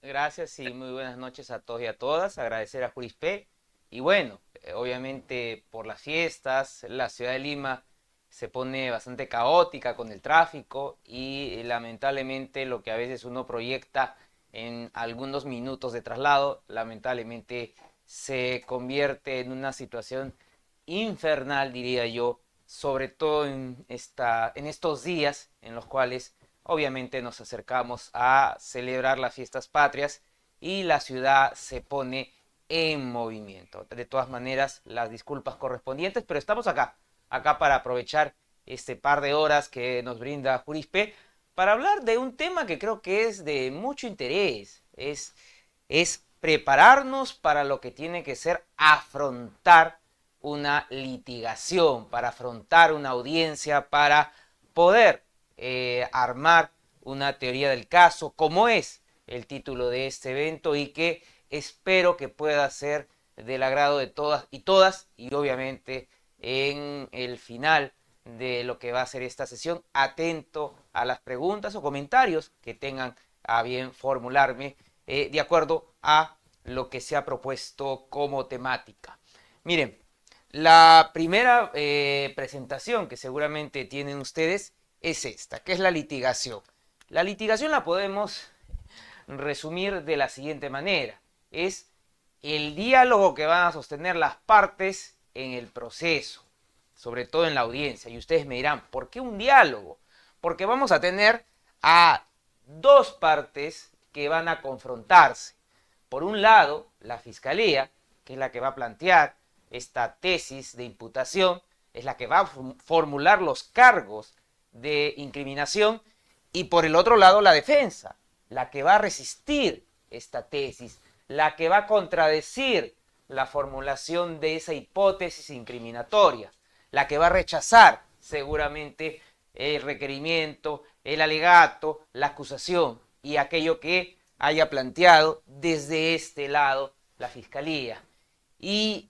Gracias y muy buenas noches a todos y a todas. Agradecer a Jurispe. Y bueno, obviamente por las fiestas, la ciudad de Lima se pone bastante caótica con el tráfico y lamentablemente lo que a veces uno proyecta en algunos minutos de traslado, lamentablemente se convierte en una situación infernal, diría yo, sobre todo en estos días en los cuales obviamente nos acercamos a celebrar las fiestas patrias y la ciudad se pone en movimiento. De todas maneras, las disculpas correspondientes, pero estamos acá para aprovechar este par de horas que nos brinda Jurispe para hablar de un tema que creo que es de mucho interés. Es prepararnos para lo que tiene que ser afrontar una litigación, para afrontar una audiencia, para poder armar una teoría del caso, como es el título de este evento y que espero que pueda ser del agrado de todas y obviamente en el final de lo que va a ser esta sesión, atento a las preguntas o comentarios que tengan a bien formularme de acuerdo a lo que se ha propuesto como temática. Miren, la primera presentación que seguramente tienen ustedes es esta, que es la litigación. La litigación la podemos resumir de la siguiente manera. Es el diálogo que van a sostener las partes en el proceso, sobre todo en la audiencia. Y ustedes me dirán, ¿por qué un diálogo? Porque vamos a tener a dos partes que van a confrontarse. Por un lado, la fiscalía, que es la que va a plantear esta tesis de imputación, es la que va a formular los cargos de incriminación, y por el otro lado la defensa, la que va a resistir esta tesis, la que va a contradecir la formulación de esa hipótesis incriminatoria, la que va a rechazar seguramente el requerimiento, el alegato, la acusación y aquello que haya planteado desde este lado la fiscalía. Y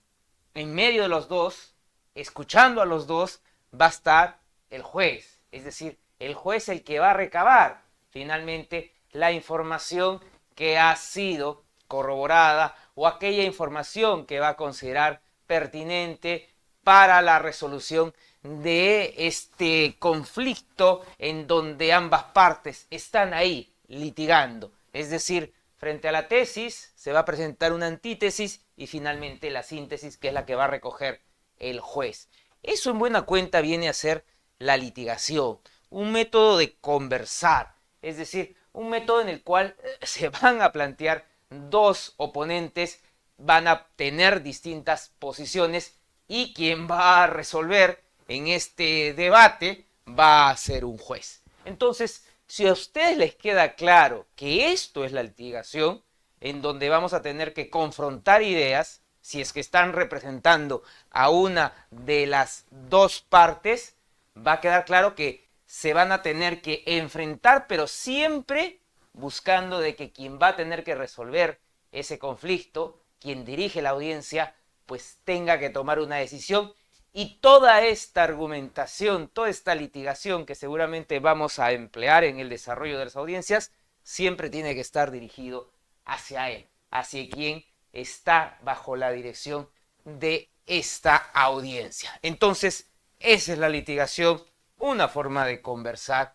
en medio de los dos, escuchando a los dos, va a estar el juez, es decir, el juez el que va a recabar finalmente la información que ha sido corroborada o aquella información que va a considerar pertinente para la resolución de este conflicto en donde ambas partes están ahí litigando. Es decir, frente a la tesis se va a presentar una antítesis y finalmente la síntesis, que es la que va a recoger el juez. Eso en buena cuenta viene a ser la litigación, un método de conversar, es decir, un método en el cual se van a plantear dos oponentes, van a tener distintas posiciones y quien va a resolver en este debate va a ser un juez. Entonces, si a ustedes les queda claro que esto es la litigación, en donde vamos a tener que confrontar ideas, si es que están representando a una de las dos partes, va a quedar claro que se van a tener que enfrentar, pero siempre buscando de que quien va a tener que resolver ese conflicto, quien dirige la audiencia, pues tenga que tomar una decisión. Y toda esta argumentación, toda esta litigación que seguramente vamos a emplear en el desarrollo de las audiencias, siempre tiene que estar dirigido hacia él, hacia quien está bajo la dirección de esta audiencia. Entonces, esa es la litigación, una forma de conversar.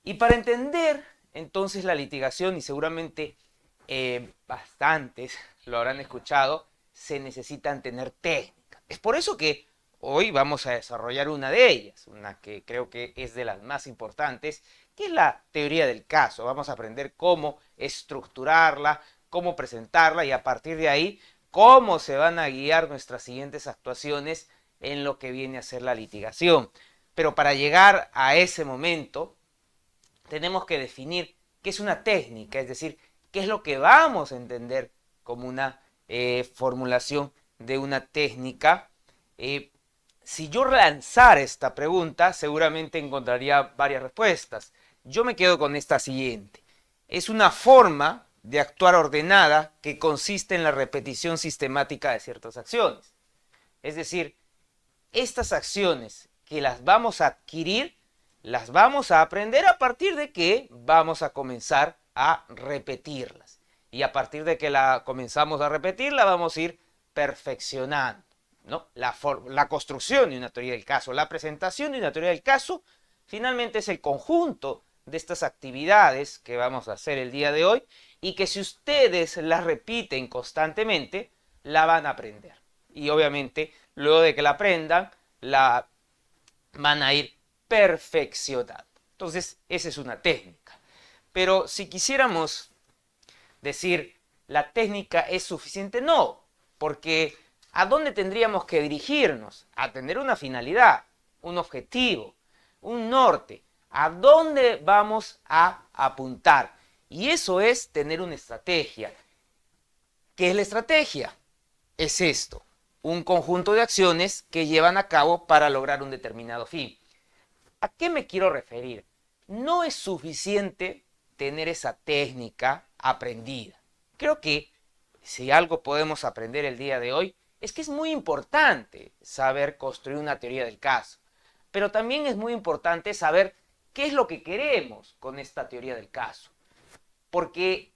Y para entender entonces la litigación, y seguramente bastantes lo habrán escuchado, se necesitan tener técnicas. Es por eso que hoy vamos a desarrollar una de ellas, una que creo que es de las más importantes, que es la teoría del caso. Vamos a aprender cómo estructurarla, cómo presentarla y a partir de ahí cómo se van a guiar nuestras siguientes actuaciones en lo que viene a ser la litigación. Pero para llegar a ese momento tenemos que definir qué es una técnica, es decir, qué es lo que vamos a entender como una formulación de una técnica. Si yo lanzara esta pregunta, seguramente encontraría varias respuestas. Yo me quedo con esta siguiente. Es una forma de actuar ordenada que consiste en la repetición sistemática de ciertas acciones. Es decir, estas acciones que las vamos a adquirir, las vamos a aprender a partir de que vamos a comenzar a repetirlas. Y a partir de que la comenzamos a repetir, la vamos a ir perfeccionando, ¿no? La construcción de una teoría del caso, la presentación de una teoría del caso, finalmente es el conjunto de estas actividades que vamos a hacer el día de hoy y que si ustedes las repiten constantemente, la van a aprender. Y obviamente, luego de que la aprendan, la van a ir perfeccionando. Entonces, esa es una técnica. Pero si quisiéramos decir, la técnica es suficiente, no, porque ¿a dónde tendríamos que dirigirnos? A tener una finalidad, un objetivo, un norte. ¿A dónde vamos a apuntar? Y eso es tener una estrategia. ¿Qué es la estrategia? Es esto, un conjunto de acciones que llevan a cabo para lograr un determinado fin. ¿A qué me quiero referir? No es suficiente tener esa técnica aprendida. Creo que si algo podemos aprender el día de hoy es que es muy importante saber construir una teoría del caso, pero también es muy importante saber qué es lo que queremos con esta teoría del caso, porque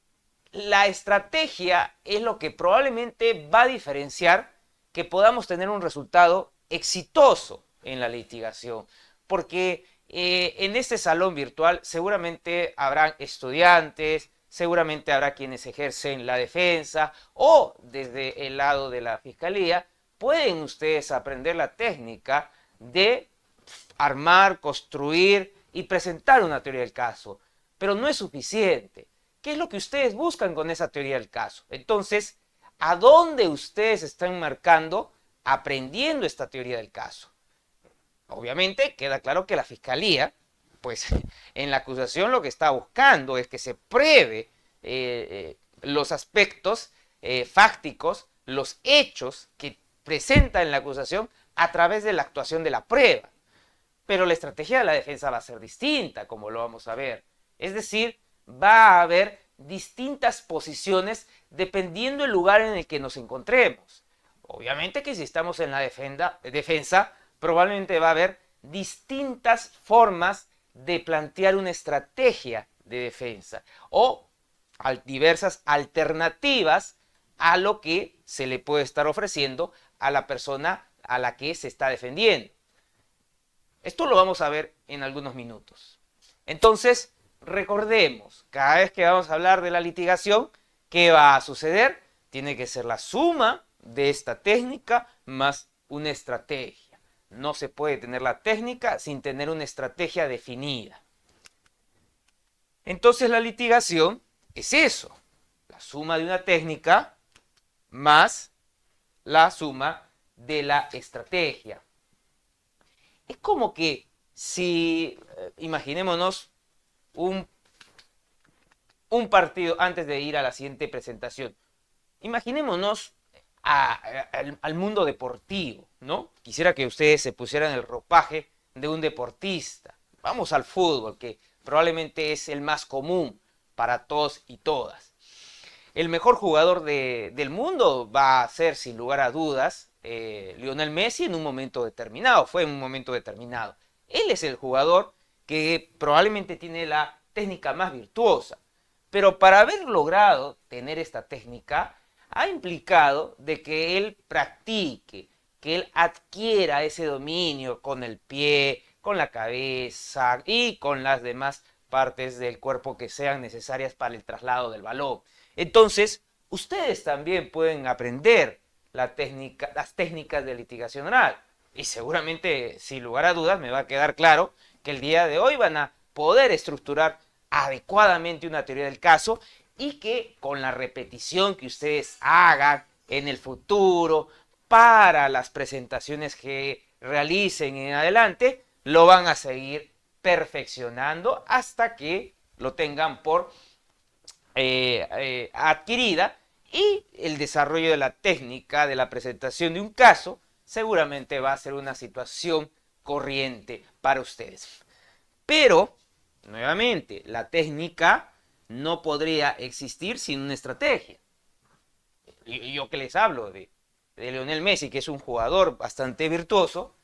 la estrategia es lo que probablemente va a diferenciar que podamos tener un resultado exitoso en la litigación, porque en este salón virtual seguramente habrán estudiantes, seguramente habrá quienes ejercen la defensa o desde el lado de la fiscalía, pueden ustedes aprender la técnica de armar, construir y presentar una teoría del caso, pero no es suficiente. ¿Qué es lo que ustedes buscan con esa teoría del caso? Entonces, ¿a dónde ustedes están marcando aprendiendo esta teoría del caso? Obviamente queda claro que la fiscalía, pues en la acusación lo que está buscando es que se pruebe los aspectos fácticos, los hechos que presenta en la acusación a través de la actuación de la prueba. Pero la estrategia de la defensa va a ser distinta, como lo vamos a ver. Es decir, va a haber distintas posiciones dependiendo del lugar en el que nos encontremos. Obviamente que si estamos en la defensa, probablemente va a haber distintas formas de plantear una estrategia de defensa o diversas alternativas a lo que se le puede estar ofreciendo a la persona a la que se está defendiendo. Esto lo vamos a ver en algunos minutos. Entonces, recordemos, cada vez que vamos a hablar de la litigación, ¿qué va a suceder? Tiene que ser la suma de esta técnica más una estrategia. No se puede tener la técnica sin tener una estrategia definida. Entonces la litigación es eso, la suma de una técnica más la suma de la estrategia. Es como que si, imaginémonos, un partido antes de ir a la siguiente presentación. Imaginémonos al mundo deportivo, ¿no? Quisiera que ustedes se pusieran el ropaje de un deportista. Vamos al fútbol, que probablemente es el más común para todos y todas. El mejor jugador del mundo va a ser, sin lugar a dudas, Lionel Messi en un momento determinado, fue en un momento determinado. Él es el jugador que probablemente tiene la técnica más virtuosa, pero para haber logrado tener esta técnica ha implicado de que él practique, que él adquiera ese dominio con el pie, con la cabeza y con las demás partes del cuerpo que sean necesarias para el traslado del balón. Entonces, ustedes también pueden aprender las técnicas de litigación oral. Y seguramente, sin lugar a dudas, me va a quedar claro que el día de hoy van a poder estructurar adecuadamente una teoría del caso y que con la repetición que ustedes hagan en el futuro para las presentaciones que realicen en adelante, lo van a seguir perfeccionando hasta que lo tengan por adquirida, y el desarrollo de la técnica de la presentación de un caso seguramente va a ser una situación corriente para ustedes. Pero, nuevamente, la técnica no podría existir sin una estrategia. Y yo que les hablo de Lionel Messi, que es un jugador bastante virtuoso,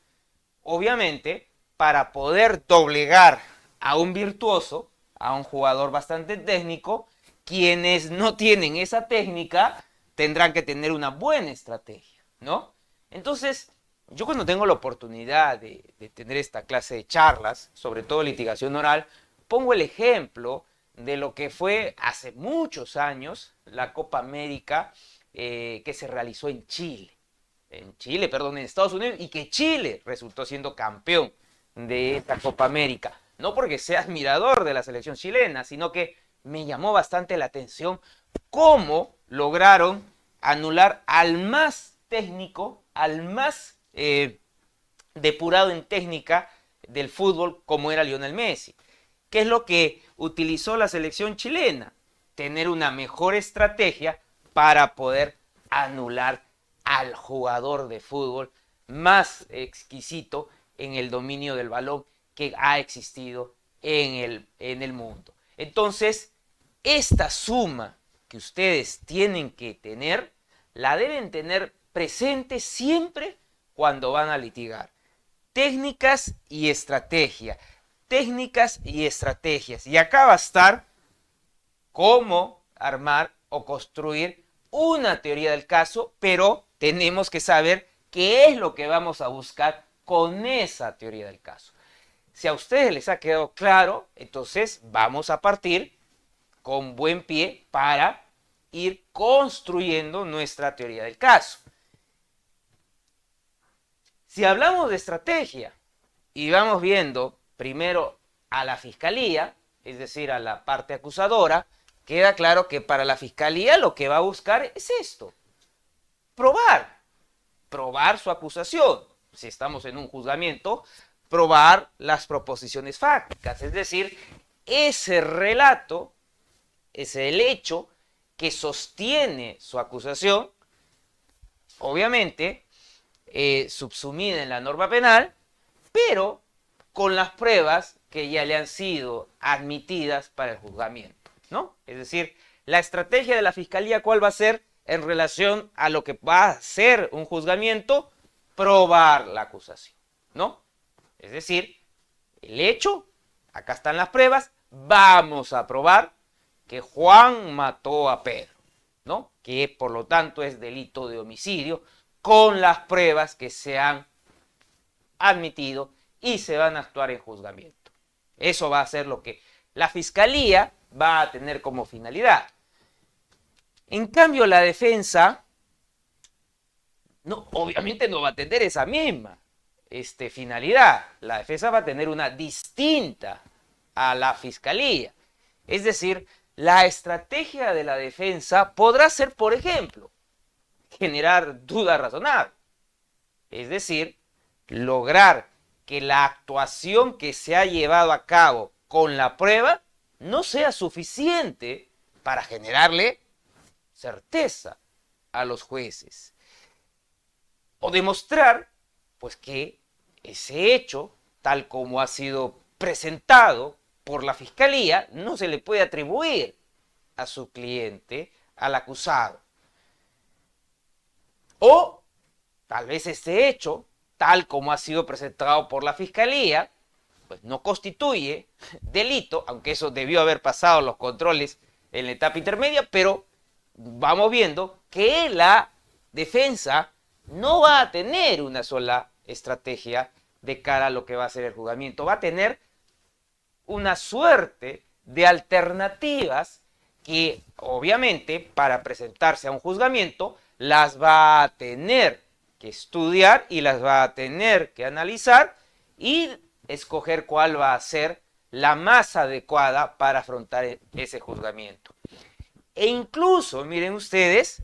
obviamente, para poder doblegar a un virtuoso, a un jugador bastante técnico. Quienes no tienen esa técnica tendrán que tener una buena estrategia, ¿no? Entonces, yo cuando tengo la oportunidad de tener esta clase de charlas, sobre todo litigación oral, pongo el ejemplo de lo que fue hace muchos años la Copa América que se realizó en Chile. En Estados Unidos, y que Chile resultó siendo campeón de esta Copa América. No porque sea admirador de la selección chilena, sino que me llamó bastante la atención cómo lograron anular al más técnico, al más depurado en técnica del fútbol, como era Lionel Messi. ¿Qué es lo que utilizó la selección chilena? Tener una mejor estrategia para poder anular al jugador de fútbol más exquisito en el dominio del balón que ha existido en el mundo. Entonces, esta suma que ustedes tienen que tener, la deben tener presente siempre cuando van a litigar. Técnicas y estrategia. Técnicas y estrategias. Y acá va a estar cómo armar o construir una teoría del caso, pero tenemos que saber qué es lo que vamos a buscar con esa teoría del caso. Si a ustedes les ha quedado claro, entonces vamos a partir con buen pie para ir construyendo nuestra teoría del caso. Si hablamos de estrategia y vamos viendo primero a la fiscalía, es decir, a la parte acusadora, queda claro que para la fiscalía lo que va a buscar es esto: probar su acusación. Si estamos en un juzgamiento, probar las proposiciones fácticas, es decir, ese relato, es el hecho que sostiene su acusación, obviamente subsumida en la norma penal, pero con las pruebas que ya le han sido admitidas para el juzgamiento, ¿no? Es decir, la estrategia de la fiscalía, ¿cuál va a ser en relación a lo que va a ser un juzgamiento? Probar la acusación, ¿no? Es decir, el hecho, acá están las pruebas, vamos a probar que Juan mató a Pedro, ¿no? Que por lo tanto es delito de homicidio, con las pruebas que se han admitido y se van a actuar en juzgamiento. Eso va a ser lo que la fiscalía va a tener como finalidad. En cambio, la defensa, no, obviamente no va a tener esa misma finalidad. La defensa va a tener una distinta a la fiscalía. Es decir, la estrategia de la defensa podrá ser, por ejemplo, generar duda razonable. Es decir, lograr que la actuación que se ha llevado a cabo con la prueba no sea suficiente para generarle certeza a los jueces. O demostrar, pues, que ese hecho, tal como ha sido presentado por la fiscalía, no se le puede atribuir a su cliente, al acusado. O tal vez este hecho, tal como ha sido presentado por la fiscalía, pues no constituye delito, aunque eso debió haber pasado los controles en la etapa intermedia, pero vamos viendo que la defensa no va a tener una sola estrategia de cara a lo que va a ser el juzgamiento. Va a tener una suerte de alternativas que obviamente para presentarse a un juzgamiento las va a tener que estudiar y las va a tener que analizar y escoger cuál va a ser la más adecuada para afrontar ese juzgamiento. E incluso, miren ustedes,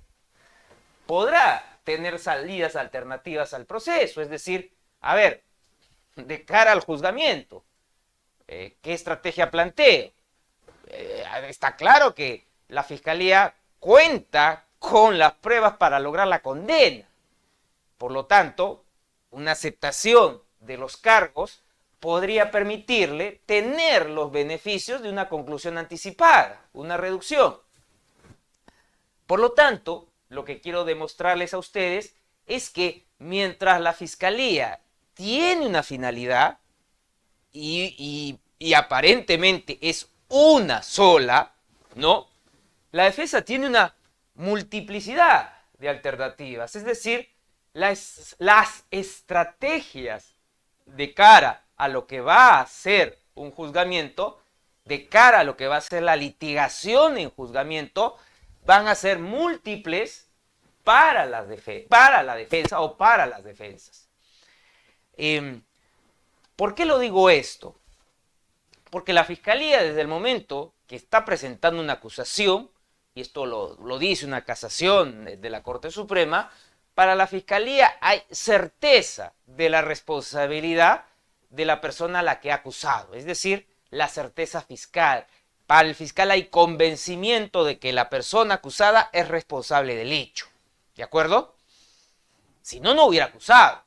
podrá tener salidas alternativas al proceso, es decir, a ver, de cara al juzgamiento, ¿qué estrategia planteo? Está claro que la fiscalía cuenta con las pruebas para lograr la condena. Por lo tanto, una aceptación de los cargos podría permitirle tener los beneficios de una conclusión anticipada, una reducción. Por lo tanto, lo que quiero demostrarles a ustedes es que mientras la fiscalía tiene una finalidad y aparentemente es una sola, ¿no? La defensa tiene una multiplicidad de alternativas, es decir, las estrategias de cara a lo que va a ser un juzgamiento, de cara a lo que va a ser la litigación en juzgamiento, van a ser múltiples para la defensa o para las defensas. ¿Por qué lo digo esto? Porque la Fiscalía, desde el momento que está presentando una acusación, y esto lo dice una casación de la Corte Suprema, para la Fiscalía hay certeza de la responsabilidad de la persona a la que ha acusado, es decir, la certeza fiscal. Para el fiscal hay convencimiento de que la persona acusada es responsable del hecho, ¿de acuerdo? Si no, no hubiera acusado,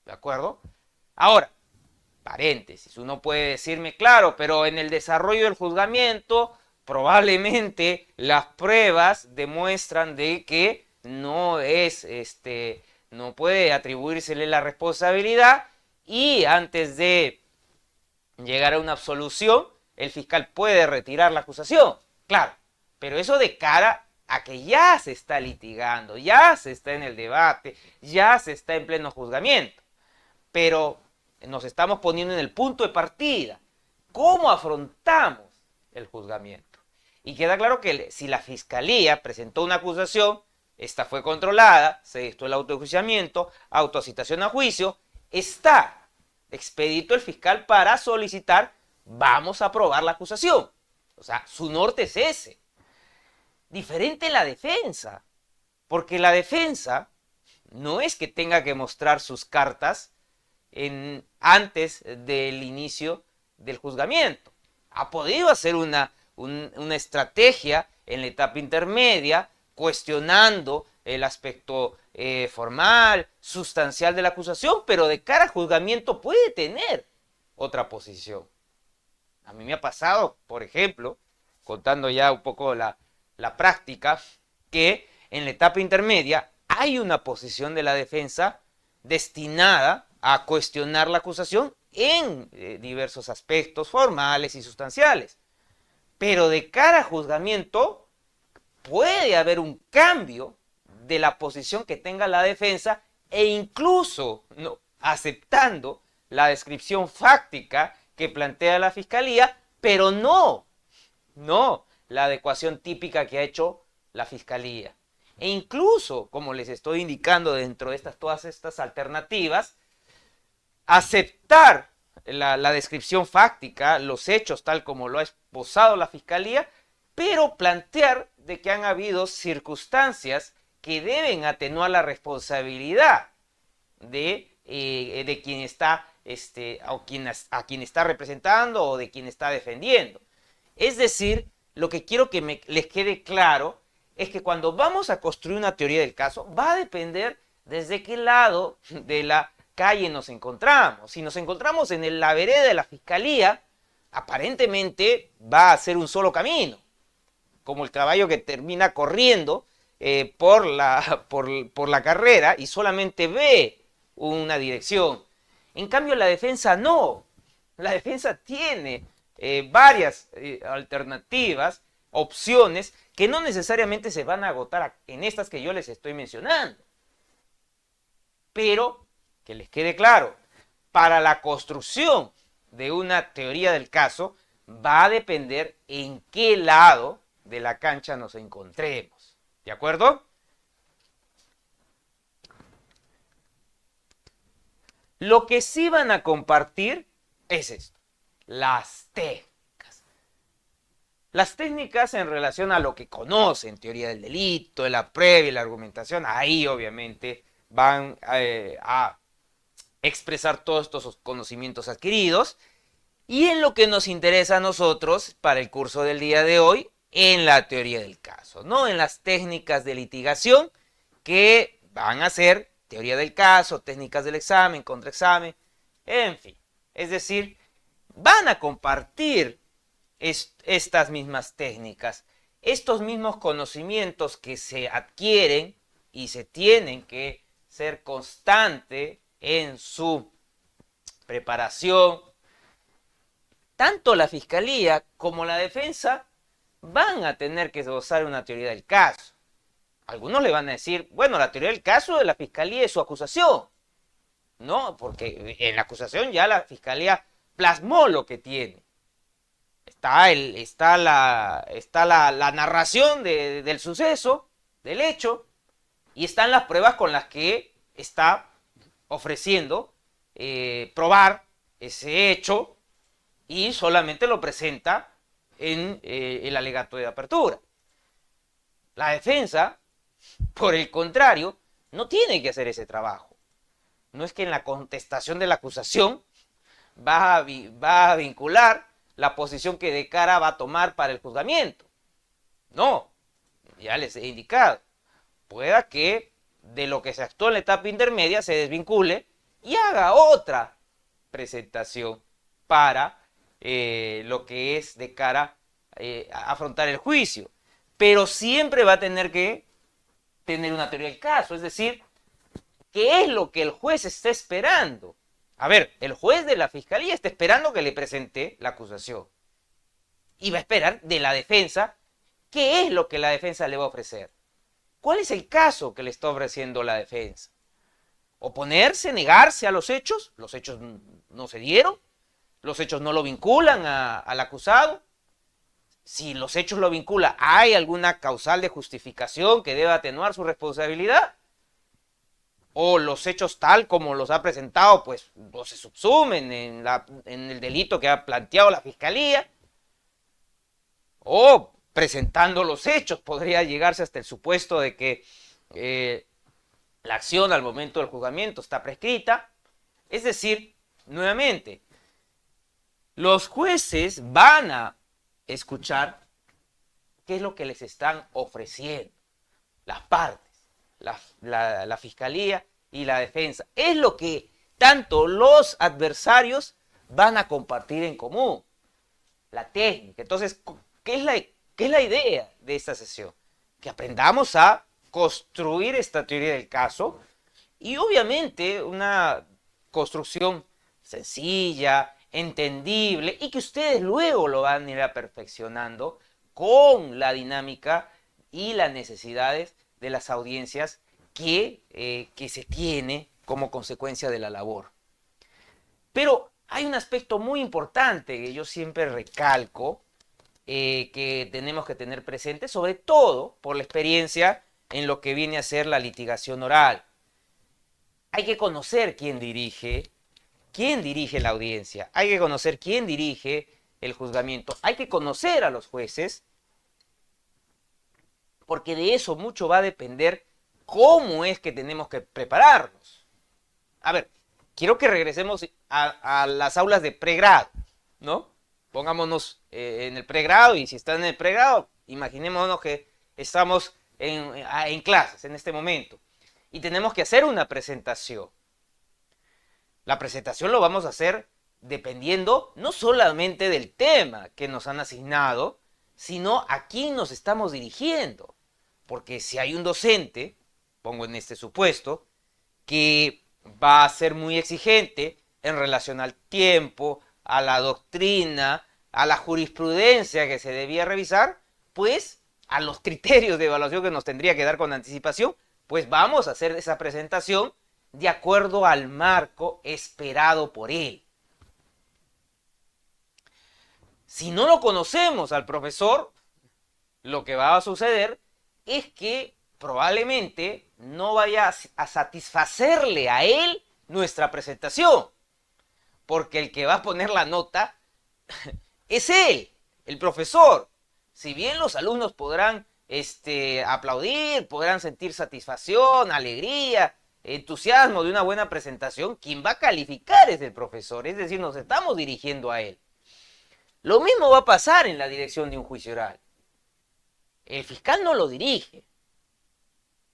¿de acuerdo? Ahora, paréntesis, uno puede decirme, claro, pero en el desarrollo del juzgamiento probablemente las pruebas demuestran de que no no puede atribuírsele la responsabilidad y antes de llegar a una absolución, el fiscal puede retirar la acusación. Claro, pero eso de cara a que ya se está litigando, ya se está en el debate, ya se está en pleno juzgamiento. Pero nos estamos poniendo en el punto de partida. ¿Cómo afrontamos el juzgamiento? Y queda claro que si la Fiscalía presentó una acusación, esta fue controlada, se dictó el autoenjuiciamiento, autocitación a juicio, está expedito el fiscal para solicitar, vamos a aprobar la acusación. O sea, su norte es ese. Diferente la defensa, porque la defensa no es que tenga que mostrar sus cartas antes del inicio del juzgamiento. Ha podido hacer una estrategia en la etapa intermedia, cuestionando el aspecto formal, sustancial de la acusación, pero de cara al juzgamiento puede tener otra posición. A mí me ha pasado, por ejemplo, contando ya un poco la práctica, que en la etapa intermedia hay una posición de la defensa destinada a cuestionar la acusación en diversos aspectos formales y sustanciales. Pero de cara a juzgamiento puede haber un cambio de la posición que tenga la defensa e incluso no, aceptando la descripción fáctica que plantea la Fiscalía, pero no la adecuación típica que ha hecho la Fiscalía. E incluso, como les estoy indicando dentro de todas estas alternativas, aceptar la descripción fáctica, los hechos tal como lo ha esbozado la Fiscalía, pero plantear de que han habido circunstancias que deben atenuar la responsabilidad de quien está a quien está representando o de quien está defendiendo. Es decir, lo que quiero que les quede claro es que cuando vamos a construir una teoría del caso, va a depender desde qué lado de la calle nos encontramos. Si nos encontramos en la vereda de la Fiscalía, aparentemente va a ser un solo camino, como el caballo que termina corriendo por la carrera y solamente ve una dirección. En cambio, la defensa no. La defensa tiene varias alternativas, opciones, que no necesariamente se van a agotar en estas que yo les estoy mencionando. Pero, que les quede claro, para la construcción de una teoría del caso, va a depender en qué lado de la cancha nos encontremos. ¿De acuerdo? Lo que sí van a compartir es esto, las técnicas. Las técnicas en relación a lo que conocen, teoría del delito, la prueba y la argumentación, ahí obviamente van a expresar todos estos conocimientos adquiridos. Y en lo que nos interesa a nosotros para el curso del día de hoy, en la teoría del caso, ¿no? En las técnicas de litigación que van a ser teoría del caso, técnicas del examen, contraexamen, en fin. Es decir, van a compartir estas mismas técnicas, estos mismos conocimientos que se adquieren y se tienen que ser constante en su preparación, tanto la fiscalía como la defensa van a tener que esbozar una teoría del caso. Algunos le van a decir, bueno, la teoría del caso de la fiscalía es su acusación, ¿no? Porque en la acusación ya la fiscalía plasmó lo que tiene. Está la narración del suceso, del hecho, y están las pruebas con las que está ofreciendo probar ese hecho y solamente lo presenta en el alegato de apertura. La defensa, por el contrario, no tiene que hacer ese trabajo. No es que en la contestación de la acusación va a vincular la posición que de cara va a tomar para el juzgamiento. No, ya les he indicado. Pueda que de lo que se actuó en la etapa intermedia se desvincule y haga otra presentación para lo que es de cara a afrontar el juicio. Pero siempre va a tener que tener una teoría del caso, es decir, ¿qué es lo que el juez está esperando? A ver, el juez de la fiscalía está esperando que le presente la acusación. Y va a esperar de la defensa qué es lo que la defensa le va a ofrecer. ¿Cuál es el caso que le está ofreciendo la defensa? ¿Oponerse, negarse a los hechos? ¿Los hechos no se dieron? ¿Los hechos no lo vinculan al acusado? Si los hechos lo vinculan, ¿hay alguna causal de justificación que deba atenuar su responsabilidad? ¿O los hechos tal como los ha presentado, pues no se subsumen en el delito que ha planteado la fiscalía? ¿O presentando los hechos podría llegarse hasta el supuesto de que la acción al momento del juzgamiento está prescrita? Es decir, nuevamente, los jueces van a escuchar qué es lo que les están ofreciendo las partes, la fiscalía y la defensa. Es lo que tanto los adversarios van a compartir en común, la técnica. Entonces, ¿qué es la idea de esta sesión? Que aprendamos a construir esta teoría del caso y obviamente una construcción sencilla, entendible y que ustedes luego lo van a ir perfeccionando con la dinámica y las necesidades de las audiencias que se tiene como consecuencia de la labor. Pero hay un aspecto muy importante que yo siempre recalco que tenemos que tener presente, sobre todo por la experiencia en lo que viene a ser la litigación oral. Hay que conocer quién dirige la audiencia, hay que conocer quién dirige el juzgamiento, hay que conocer a los jueces, porque de eso mucho va a depender cómo es que tenemos que prepararnos. A ver, quiero que regresemos a las aulas de pregrado, ¿no? Pongámonos en el pregrado, y si están en el pregrado, imaginémonos que estamos en clases en este momento y tenemos que hacer una presentación. La presentación lo vamos a hacer dependiendo no solamente del tema que nos han asignado, sino a quién nos estamos dirigiendo. Porque si hay un docente, pongo en este supuesto, que va a ser muy exigente en relación al tiempo, a la doctrina, a la jurisprudencia que se debía revisar, pues a los criterios de evaluación que nos tendría que dar con anticipación, pues vamos a hacer esa presentación de acuerdo al marco esperado por él. Si no lo conocemos al profesor, lo que va a suceder es que probablemente no vaya a satisfacerle a él nuestra presentación, porque el que va a poner la nota es él, el profesor. Si bien los alumnos podrán aplaudir, podrán sentir satisfacción, alegría, entusiasmo de una buena presentación, quien va a calificar es el profesor, es decir, nos estamos dirigiendo a él. Lo mismo va a pasar en la dirección de un juicio oral. El fiscal no lo dirige,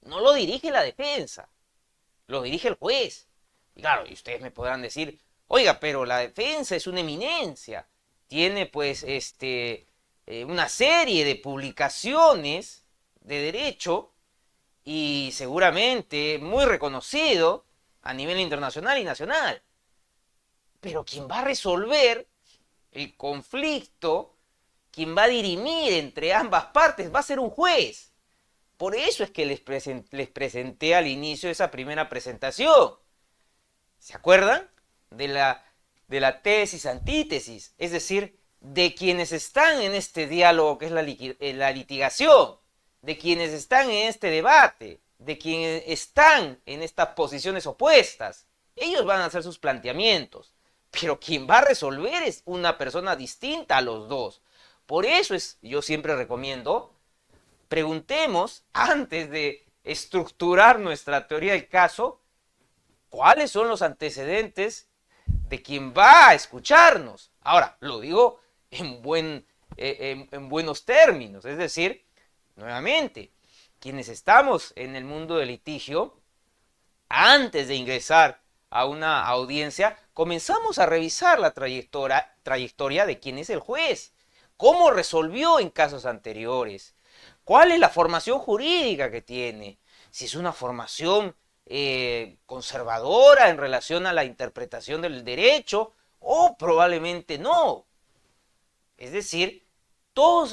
no lo dirige la defensa, lo dirige el juez. Y claro, y ustedes me podrán decir, oiga, pero la defensa es una eminencia, tiene pues una serie de publicaciones de derecho y seguramente muy reconocido a nivel internacional y nacional. Pero quien va a resolver el conflicto, quien va a dirimir entre ambas partes va a ser un juez. Por eso es que les presenté al inicio esa primera presentación. ¿Se acuerdan? De la tesis, antítesis, es decir, de quienes están en este diálogo que es la litigación, de quienes están en este debate, de quienes están en estas posiciones opuestas. Ellos van a hacer sus planteamientos, pero quien va a resolver es una persona distinta a los dos. Por eso yo siempre recomiendo, preguntemos antes de estructurar nuestra teoría del caso, cuáles son los antecedentes de quien va a escucharnos. Ahora, lo digo en buenos términos, es decir, nuevamente, quienes estamos en el mundo del litigio, antes de ingresar a una audiencia, comenzamos a revisar la trayectoria de quién es el juez, cómo resolvió en casos anteriores, cuál es la formación jurídica que tiene, si es una formación conservadora en relación a la interpretación del derecho o probablemente no. Es decir, todos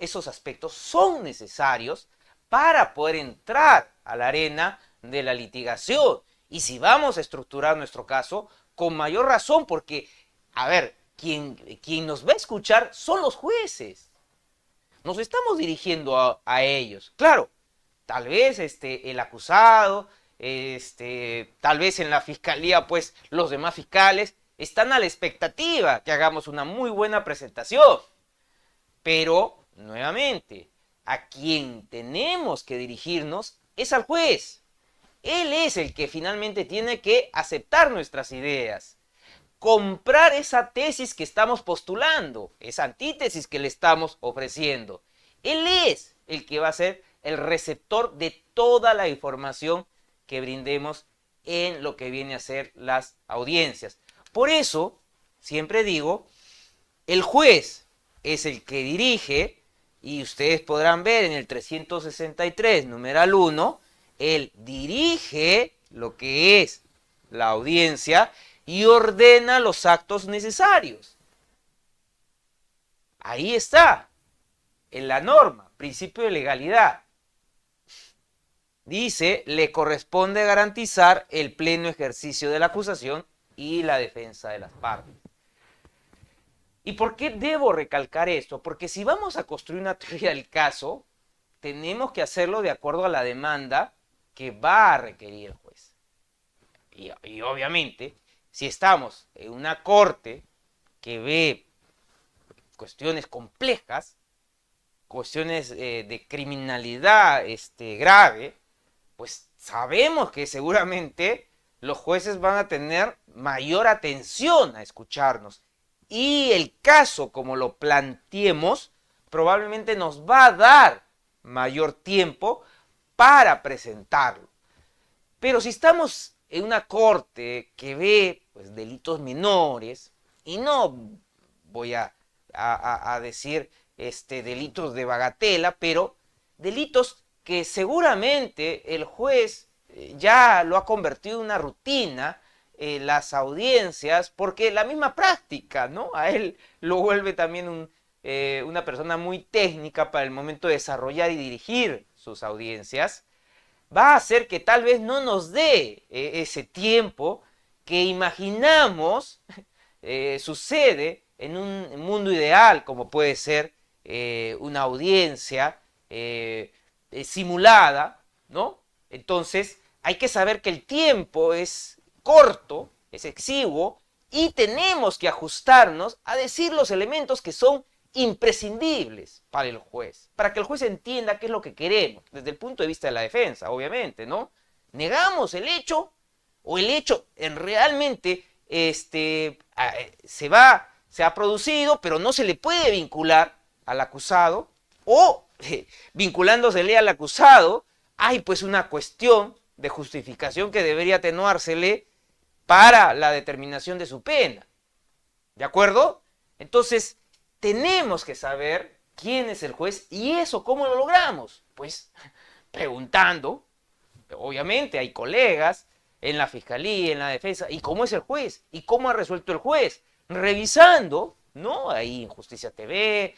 esos aspectos son necesarios para poder entrar a la arena de la litigación. Y si vamos a estructurar nuestro caso, con mayor razón, porque, a ver, quien nos va a escuchar son los jueces. Nos estamos dirigiendo a ellos. Claro, tal vez el acusado, tal vez en la fiscalía, pues los demás fiscales están a la expectativa que hagamos una muy buena presentación. Pero, nuevamente, a quien tenemos que dirigirnos es al juez. Él es el que finalmente tiene que aceptar nuestras ideas, comprar esa tesis que estamos postulando, esa antítesis que le estamos ofreciendo. Él es el que va a ser el receptor de toda la información que brindemos en lo que viene a ser las audiencias. Por eso, siempre digo, el juez es el que dirige, y ustedes podrán ver en el 363, numeral 1, él dirige lo que es la audiencia y ordena los actos necesarios. Ahí está, en la norma, principio de legalidad. Dice, le corresponde garantizar el pleno ejercicio de la acusación y la defensa de las partes. ¿Y por qué debo recalcar esto? Porque si vamos a construir una teoría del caso, tenemos que hacerlo de acuerdo a la demanda que va a requerir el juez. Y obviamente, si estamos en una corte que ve cuestiones complejas, cuestiones de criminalidad grave, pues sabemos que seguramente los jueces van a tener mayor atención a escucharnos. Y el caso, como lo planteemos, probablemente nos va a dar mayor tiempo para presentarlo. Pero si estamos en una corte que ve pues, delitos menores, y no voy a decir delitos de bagatela, pero delitos que seguramente el juez ya lo ha convertido en una rutina, las audiencias, porque la misma práctica, ¿no? A él lo vuelve también una persona muy técnica para el momento de desarrollar y dirigir sus audiencias, va a hacer que tal vez no nos dé ese tiempo que imaginamos sucede en un mundo ideal, como puede ser una audiencia simulada, ¿no? Entonces, hay que saber que el tiempo es corto, es exiguo, y tenemos que ajustarnos a decir los elementos que son imprescindibles para el juez, para que el juez entienda qué es lo que queremos, desde el punto de vista de la defensa, obviamente, ¿no? Negamos el hecho, o el hecho realmente se ha producido, pero no se le puede vincular al acusado, o vinculándosele al acusado, hay pues una cuestión de justificación que debería atenuársele para la determinación de su pena. ¿De acuerdo? Entonces, tenemos que saber quién es el juez y eso, ¿cómo lo logramos? Pues preguntando, obviamente hay colegas en la fiscalía, en la defensa, ¿y cómo es el juez? ¿Y cómo ha resuelto el juez? revisando, ¿no? Ahí en Justicia TV,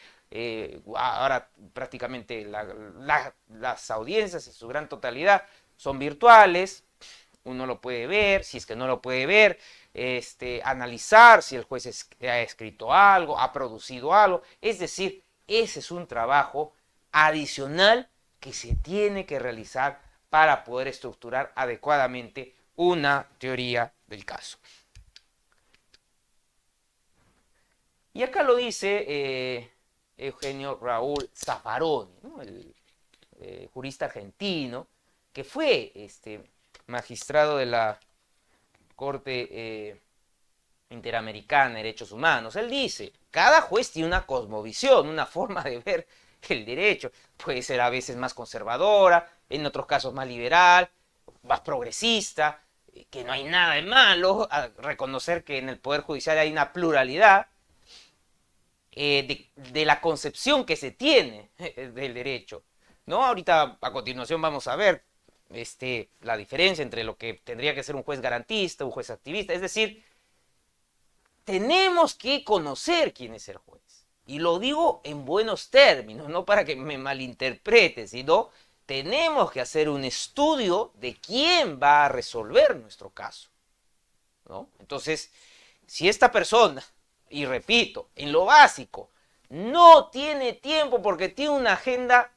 ahora prácticamente las audiencias en su gran totalidad son virtuales, uno lo puede ver, si es que no lo puede ver, analizar si el juez ha escrito algo, ha producido algo, es decir, ese es un trabajo adicional que se tiene que realizar para poder estructurar adecuadamente una teoría del caso. Y acá lo dice Eugenio Raúl Zaffaroni, ¿no? El jurista argentino, que fue magistrado de la Corte Interamericana de Derechos Humanos. Él dice, cada juez tiene una cosmovisión, una forma de ver el derecho. Puede ser a veces más conservadora, en otros casos más liberal, más progresista, que no hay nada de malo a reconocer que en el Poder Judicial hay una pluralidad de la concepción que se tiene del derecho, ¿no? Ahorita a continuación vamos a ver la diferencia entre lo que tendría que ser un juez garantista, un juez activista, es decir, tenemos que conocer quién es el juez. Y lo digo en buenos términos, no para que me malinterprete, sino tenemos que hacer un estudio de quién va a resolver nuestro caso, ¿no? Entonces, si esta persona, y repito, en lo básico, no tiene tiempo porque tiene una agenda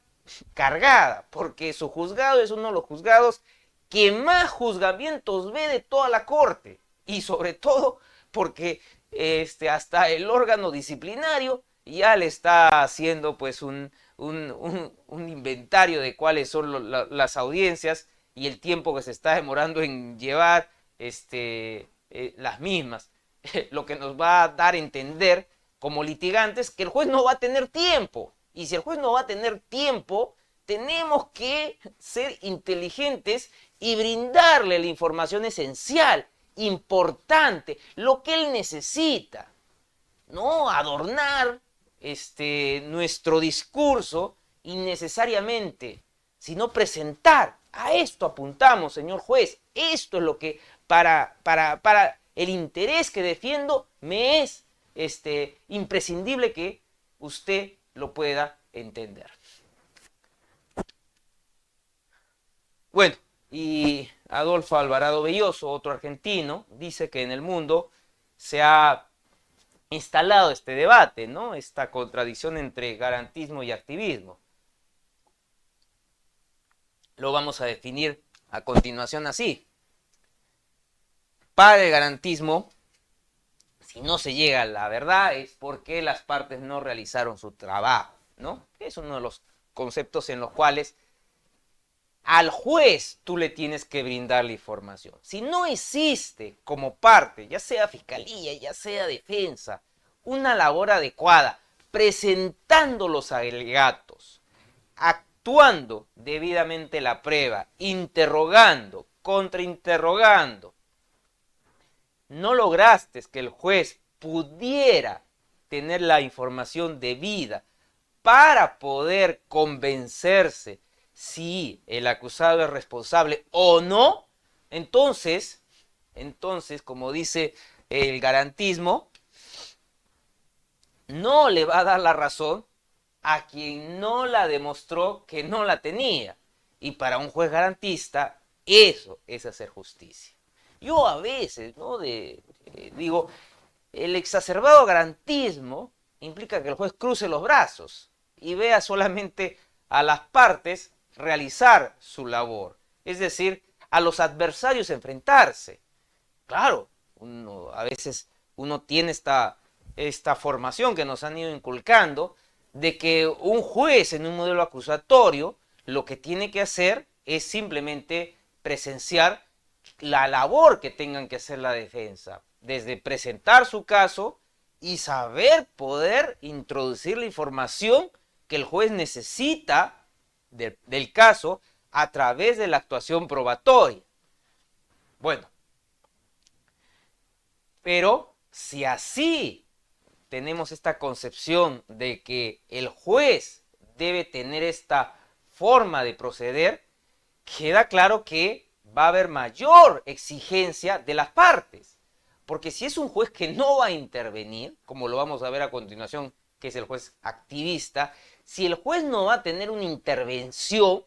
cargada, porque su juzgado es uno de los juzgados que más juzgamientos ve de toda la corte, y sobre todo porque hasta el órgano disciplinario ya le está haciendo pues un inventario de cuáles son las audiencias y el tiempo que se está demorando en llevar las mismas. Lo que nos va a dar a entender como litigantes que el juez no va a tener tiempo. Y si el juez no va a tener tiempo, tenemos que ser inteligentes y brindarle la información esencial, importante, lo que él necesita. No adornar nuestro discurso innecesariamente, sino presentar. A esto apuntamos, señor juez. Esto es lo que para el interés que defiendo me es imprescindible que usted lo pueda entender. Bueno, y Adolfo Alvarado Belloso, otro argentino, dice que en el mundo se ha instalado este debate, ¿no? Esta contradicción entre garantismo y activismo. Lo vamos a definir a continuación así. Para el garantismo, si no se llega a la verdad es porque las partes no realizaron su trabajo, ¿no? Es uno de los conceptos en los cuales al juez tú le tienes que brindar la información. Si no existe como parte, ya sea fiscalía, ya sea defensa, una labor adecuada, presentando los alegatos, actuando debidamente la prueba, interrogando, contrainterrogando, no lograste que el juez pudiera tener la información debida para poder convencerse si el acusado es responsable o no, entonces, como dice el garantismo, no le va a dar la razón a quien no la demostró que no la tenía. Y para un juez garantista, eso es hacer justicia. Yo a veces, ¿no? Digo, el exacerbado garantismo implica que el juez cruce los brazos y vea solamente a las partes realizar su labor. Es decir, a los adversarios enfrentarse. Claro, a veces uno tiene esta formación que nos han ido inculcando de que un juez en un modelo acusatorio lo que tiene que hacer es simplemente presenciar la labor que tengan que hacer la defensa, desde presentar su caso y saber poder introducir la información que el juez necesita del caso a través de la actuación probatoria. Bueno, pero si así tenemos esta concepción de que el juez debe tener esta forma de proceder, queda claro que va a haber mayor exigencia de las partes, Porque si es un juez que no va a intervenir, como lo vamos a ver a continuación, que es el juez activista, si el juez no va a tener una intervención,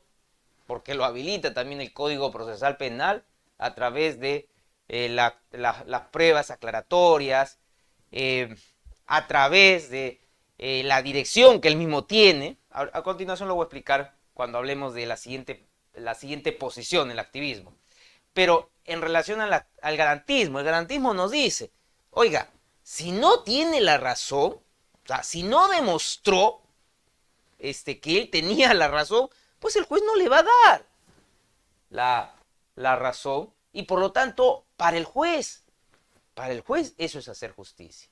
porque lo habilita también el Código Procesal Penal a través de las pruebas aclaratorias, a través de la dirección que él mismo tiene. A continuación lo voy a explicar cuando hablemos de la siguiente posición, el activismo. Pero en relación al garantismo, el garantismo nos dice, oiga, si no tiene la razón, o sea, si no demostró que él tenía la razón, pues el juez no le va a dar la razón, y por lo tanto, para el juez eso es hacer justicia.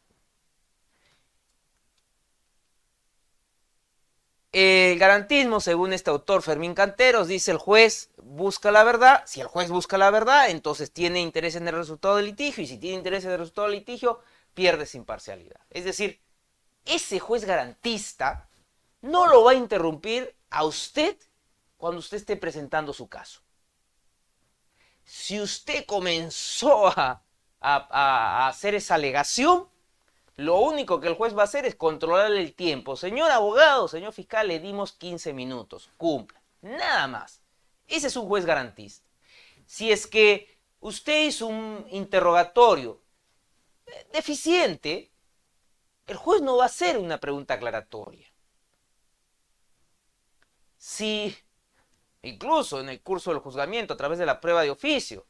El garantismo, según este autor Fermín Canteros, dice el juez busca la verdad. Si el juez busca la verdad, entonces tiene interés en el resultado del litigio, y si tiene interés en el resultado del litigio, pierde su imparcialidad. Es decir, ese juez garantista no lo va a interrumpir a usted cuando usted esté presentando su caso. Si usted comenzó a hacer esa alegación, lo único que el juez va a hacer es controlar el tiempo. Señor abogado, señor fiscal, le dimos 15 minutos. Cumpla. Nada más. Ese es un juez garantista. Si es que usted hizo un interrogatorio deficiente, el juez no va a hacer una pregunta aclaratoria. Si, incluso en el curso del juzgamiento, a través de la prueba de oficio,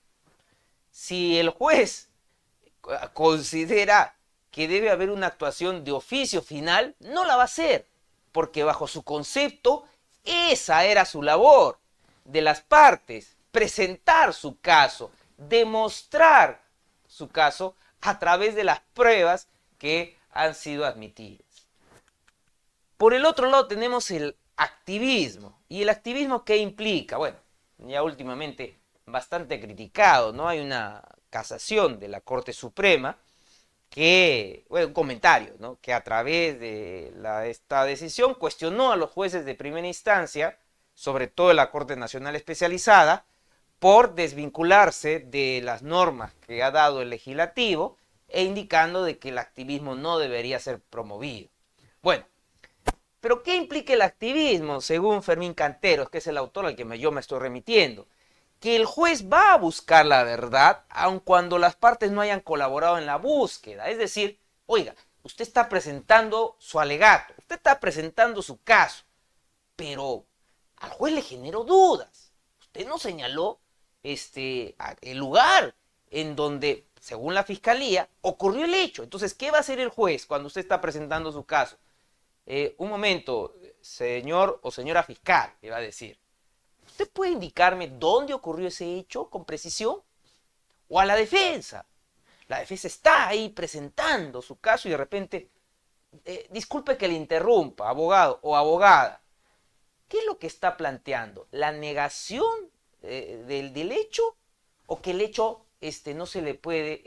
si el juez considera que debe haber una actuación de oficio final, no la va a hacer, porque bajo su concepto, esa era su labor de las partes, presentar su caso, demostrar su caso a través de las pruebas que han sido admitidas. Por el otro lado tenemos el activismo. ¿Y el activismo qué implica? Bueno, ya últimamente bastante criticado, ¿no? Hay una casación de la Corte Suprema que, bueno, un comentario, ¿no? Que a través de esta decisión cuestionó a los jueces de primera instancia, sobre todo de la Corte Nacional Especializada, por desvincularse de las normas que ha dado el legislativo e indicando de que el activismo no debería ser promovido. Bueno, pero ¿qué implica el activismo? Según Fermín Canteros, que es el autor al que yo me estoy remitiendo, que el juez va a buscar la verdad aun cuando las partes no hayan colaborado en la búsqueda. Es decir, oiga, usted está presentando su alegato, usted está presentando su caso, pero al juez le generó dudas. Usted no señaló el lugar en donde, según la fiscalía, ocurrió el hecho. Entonces, ¿qué va a hacer el juez cuando usted está presentando su caso? Un momento, señor o señora fiscal, le va a decir. ¿Usted puede indicarme dónde ocurrió ese hecho con precisión? O a la defensa. La defensa está ahí presentando su caso y de repente, disculpe que le interrumpa, abogado o abogada. ¿Qué es lo que está planteando? ¿La negación del hecho o que el hecho no se le puede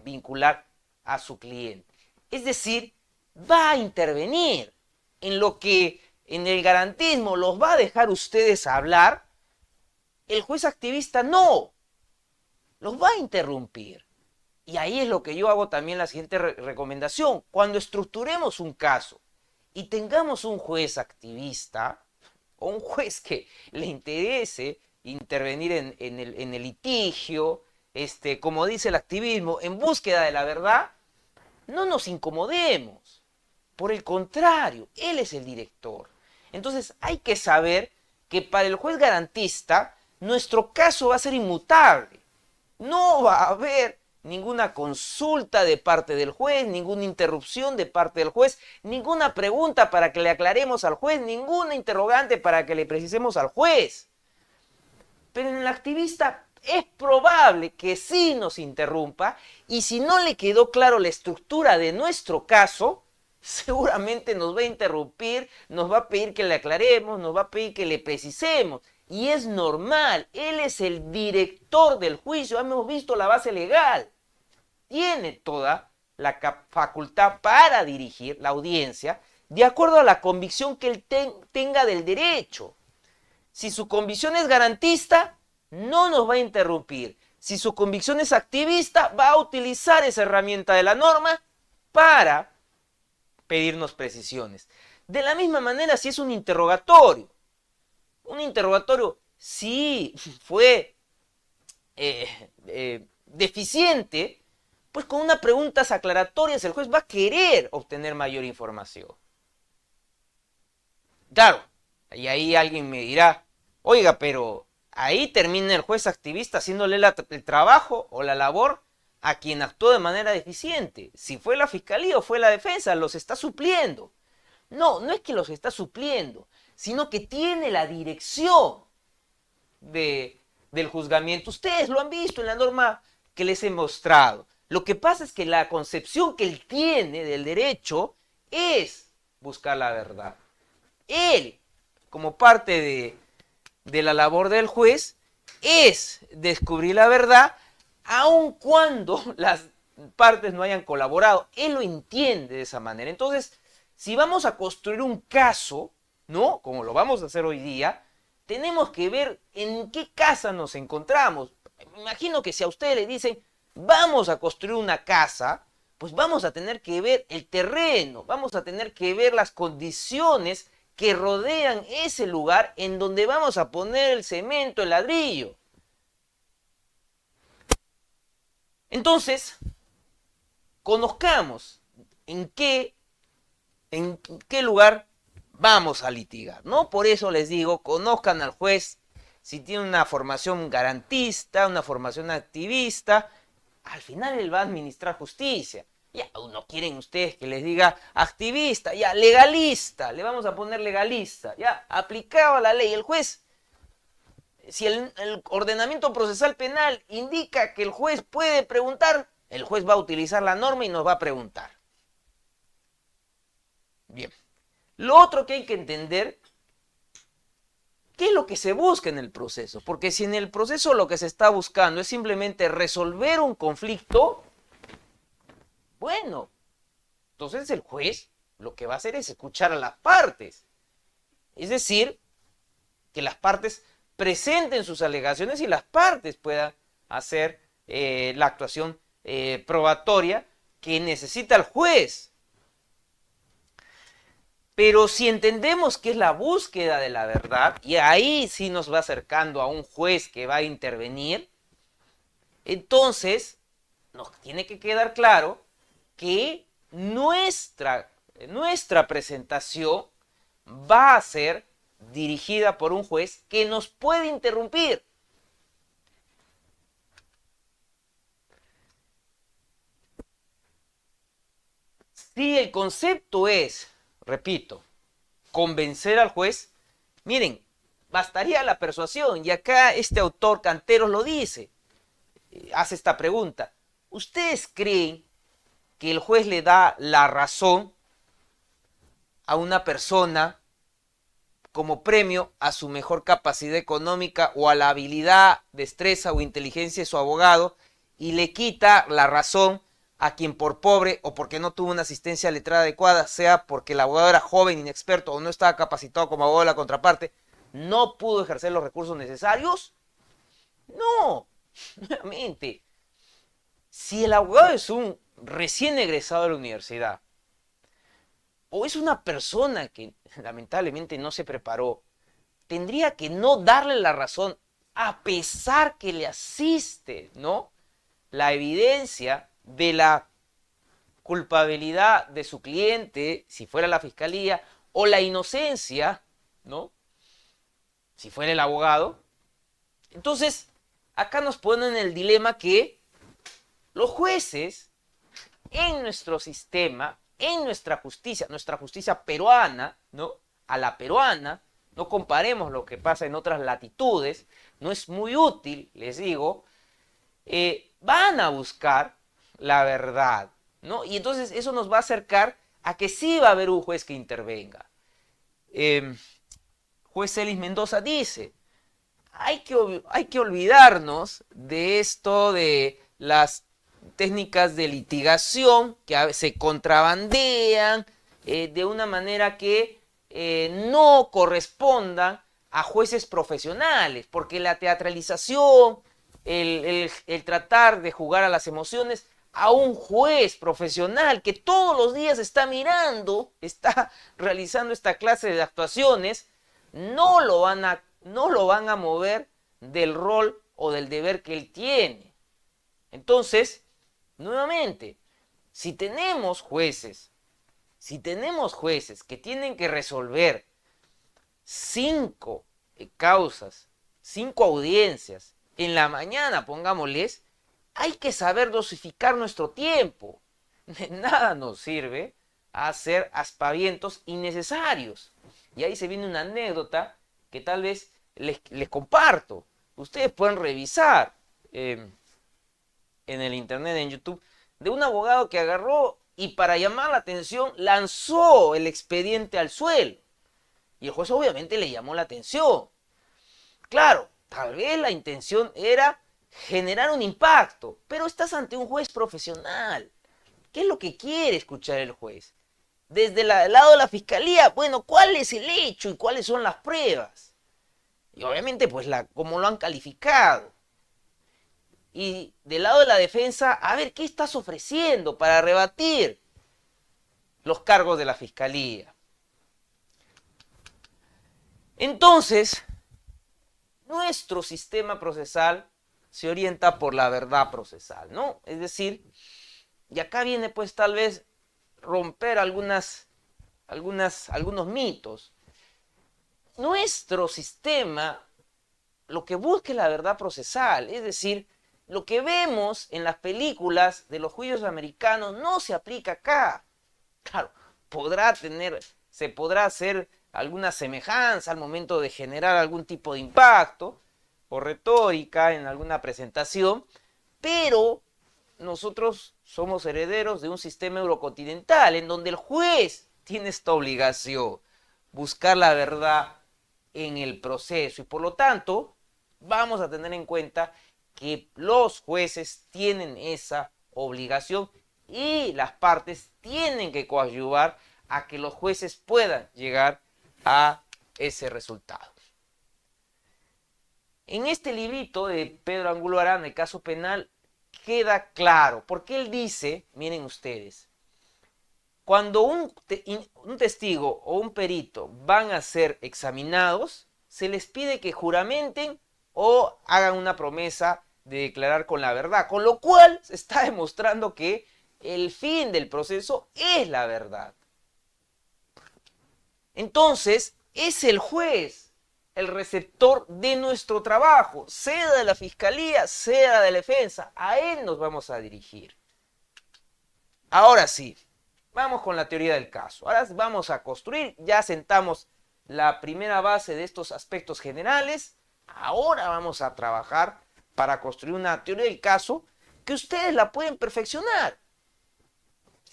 vincular a su cliente? Es decir, va a intervenir en lo que en el garantismo los va a dejar ustedes hablar. El juez activista no, los va a interrumpir. Y ahí es lo que yo hago también la siguiente recomendación. Cuando estructuremos un caso y tengamos un juez activista o un juez que le interese intervenir en el litigio, como dice el activismo, en búsqueda de la verdad, no nos incomodemos. Por el contrario, él es el director. Entonces hay que saber que para el juez garantista, nuestro caso va a ser inmutable. No va a haber ninguna consulta de parte del juez, ninguna interrupción de parte del juez, ninguna pregunta para que le aclaremos al juez, ninguna interrogante para que le precisemos al juez. Pero en el activista es probable que sí nos interrumpa, y si no le quedó claro la estructura de nuestro caso, seguramente nos va a interrumpir, nos va a pedir que le aclaremos, nos va a pedir que le precisemos. Y es normal, él es el director del juicio, hemos visto la base legal. Tiene toda la facultad para dirigir la audiencia de acuerdo a la convicción que él tenga del derecho. Si su convicción es garantista, no nos va a interrumpir. si su convicción es activista, va a utilizar esa herramienta de la norma para pedirnos precisiones. De la misma manera, si es un interrogatorio sí fue deficiente, pues con unas preguntas aclaratorias el juez va a querer obtener mayor información. Claro, y ahí alguien me dirá, oiga, pero ahí termina el juez activista haciéndole el trabajo o la labor a quien actuó de manera deficiente. Si fue la fiscalía o fue la defensa, los está supliendo. No, no es que los está supliendo, sino que tiene la dirección del juzgamiento. Ustedes lo han visto en la norma que les he mostrado. Lo que pasa es que la concepción que él tiene del derecho es buscar la verdad. Él, como parte de la labor del juez, es descubrir la verdad, aun cuando las partes no hayan colaborado. Él lo entiende de esa manera. Entonces, si vamos a construir un caso, ¿no? Como lo vamos a hacer hoy día, tenemos que ver en qué casa nos encontramos. Me imagino que si a ustedes le dicen, vamos a construir una casa, pues vamos a tener que ver el terreno, vamos a tener que ver las condiciones que rodean ese lugar en donde vamos a poner el cemento, el ladrillo. Entonces, conozcamos en qué lugar vamos a litigar, ¿no? Por eso les digo, conozcan al juez, si tiene una formación garantista, una formación activista, al final él va a administrar justicia. Ya, no quieren ustedes que les diga activista, ya, legalista, le vamos a poner legalista, ya, aplicado a la ley. El juez, si el ordenamiento procesal penal indica que el juez puede preguntar, el juez va a utilizar la norma y nos va a preguntar. Bien. Lo otro que hay que entender, ¿qué es lo que se busca en el proceso? Porque si en el proceso lo que se está buscando es simplemente resolver un conflicto, bueno, entonces el juez lo que va a hacer es escuchar a las partes. Es decir, que las partes presenten sus alegaciones y las partes puedan hacer la actuación probatoria que necesita el juez. Pero si entendemos que es la búsqueda de la verdad, y ahí sí nos va acercando a un juez que va a intervenir, entonces nos tiene que quedar claro que nuestra presentación va a ser dirigida por un juez que nos puede interrumpir. Si el concepto es, repito, convencer al juez, miren, bastaría la persuasión, y acá este autor Canteros lo dice, hace esta pregunta, ¿ustedes creen que el juez le da la razón a una persona como premio a su mejor capacidad económica o a la habilidad, destreza o inteligencia de su abogado y le quita la razón a quien por pobre o porque no tuvo una asistencia letrada adecuada, sea porque el abogado era joven, inexperto o no estaba capacitado como abogado de la contraparte, no pudo ejercer los recursos necesarios? No, nuevamente, si el abogado es un recién egresado de la universidad o es una persona que lamentablemente no se preparó, tendría que no darle la razón a pesar que le asiste, ¿no?, la evidencia de la culpabilidad de su cliente, si fuera la fiscalía, o la inocencia, ¿no?, si fuera el abogado. Entonces, acá nos ponen el dilema que los jueces en nuestro sistema, en nuestra justicia peruana, ¿no?, a la peruana, no comparemos lo que pasa en otras latitudes, no es muy útil, les digo, van a buscar la verdad, ¿no? Y entonces eso nos va a acercar a que sí va a haber un juez que intervenga. Juez Celis Mendoza dice, hay que olvidarnos de esto de las técnicas de litigación que se contrabandean de una manera que no correspondan a jueces profesionales, porque la teatralización, el tratar de jugar a las emociones a un juez profesional que todos los días está mirando, está realizando esta clase de actuaciones, no lo van a mover del rol o del deber que él tiene. Entonces, nuevamente, si tenemos jueces que tienen que resolver 5 causas, 5 audiencias en la mañana, pongámosles, hay que saber dosificar nuestro tiempo. De nada nos sirve hacer aspavientos innecesarios. Y ahí se viene una anécdota que tal vez les comparto. Ustedes pueden revisar en el internet, en YouTube, de un abogado que agarró y para llamar la atención lanzó el expediente al suelo. Y el juez obviamente le llamó la atención. Claro, tal vez la intención era generar un impacto, pero estás ante un juez profesional. ¿Qué es lo que quiere escuchar el juez? Desde el lado de la fiscalía, bueno, ¿cuál es el hecho y cuáles son las pruebas? Y obviamente, pues, cómo lo han calificado. Y del lado de la defensa, a ver, ¿qué estás ofreciendo para rebatir los cargos de la fiscalía? Entonces, nuestro sistema procesal se orienta por la verdad procesal, ¿no? Es decir, y acá viene pues tal vez romper algunos mitos. Nuestro sistema lo que busca es la verdad procesal, es decir, lo que vemos en las películas de los juicios americanos no se aplica acá. Claro, se podrá hacer alguna semejanza al momento de generar algún tipo de impacto o retórica en alguna presentación, pero nosotros somos herederos de un sistema eurocontinental en donde el juez tiene esta obligación, buscar la verdad en el proceso, y por lo tanto vamos a tener en cuenta que los jueces tienen esa obligación y las partes tienen que coadyuvar a que los jueces puedan llegar a ese resultado. En este librito de Pedro Angulo Arana, el caso penal, queda claro, porque él dice, miren ustedes, cuando un testigo o un perito van a ser examinados, se les pide que juramenten o hagan una promesa de declarar con la verdad, con lo cual se está demostrando que el fin del proceso es la verdad. Entonces, es el juez el receptor de nuestro trabajo, sea de la fiscalía, sea de la defensa, a él nos vamos a dirigir. Ahora sí, vamos con la teoría del caso. Ahora vamos a construir, ya sentamos la primera base de estos aspectos generales, ahora vamos a trabajar para construir una teoría del caso que ustedes la pueden perfeccionar.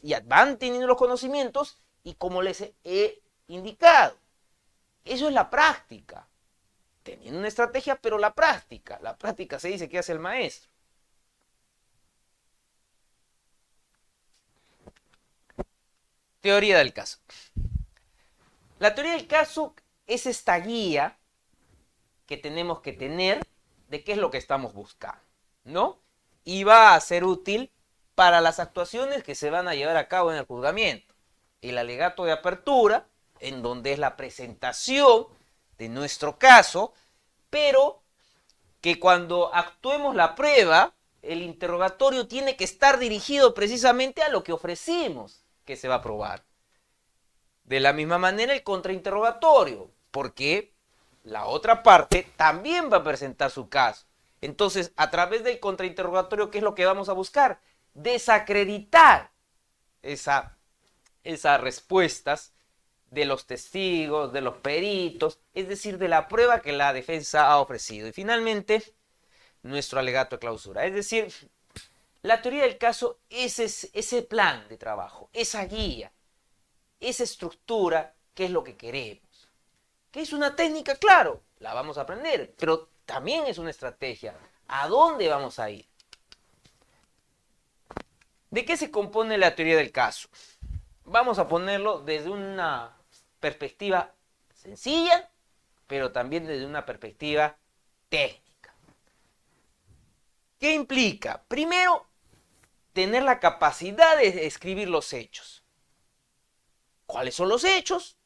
Ya van teniendo los conocimientos y como les he indicado, eso es la práctica. Teniendo una estrategia, pero la práctica se dice que hace el maestro. Teoría del caso. La teoría del caso es esta guía que tenemos que tener de qué es lo que estamos buscando, ¿no? Y va a ser útil para las actuaciones que se van a llevar a cabo en el juzgamiento. El alegato de apertura, en donde es la presentación de nuestro caso, pero que cuando actuemos la prueba, el interrogatorio tiene que estar dirigido precisamente a lo que ofrecimos que se va a probar. De la misma manera el contrainterrogatorio, porque la otra parte también va a presentar su caso. Entonces, a través del contrainterrogatorio, ¿qué es lo que vamos a buscar? Desacreditar esas respuestas de los testigos, de los peritos, es decir, de la prueba que la defensa ha ofrecido. Y finalmente, nuestro alegato de clausura. Es decir, la teoría del caso es ese plan de trabajo, esa guía, esa estructura, que es lo que queremos. ¿Qué es una técnica? Claro, la vamos a aprender, pero también es una estrategia. ¿A dónde vamos a ir? ¿De qué se compone la teoría del caso? Vamos a ponerlo desde una perspectiva sencilla, pero también desde una perspectiva técnica. ¿Qué implica? Primero, tener la capacidad de describir los hechos. ¿Cuáles son los hechos?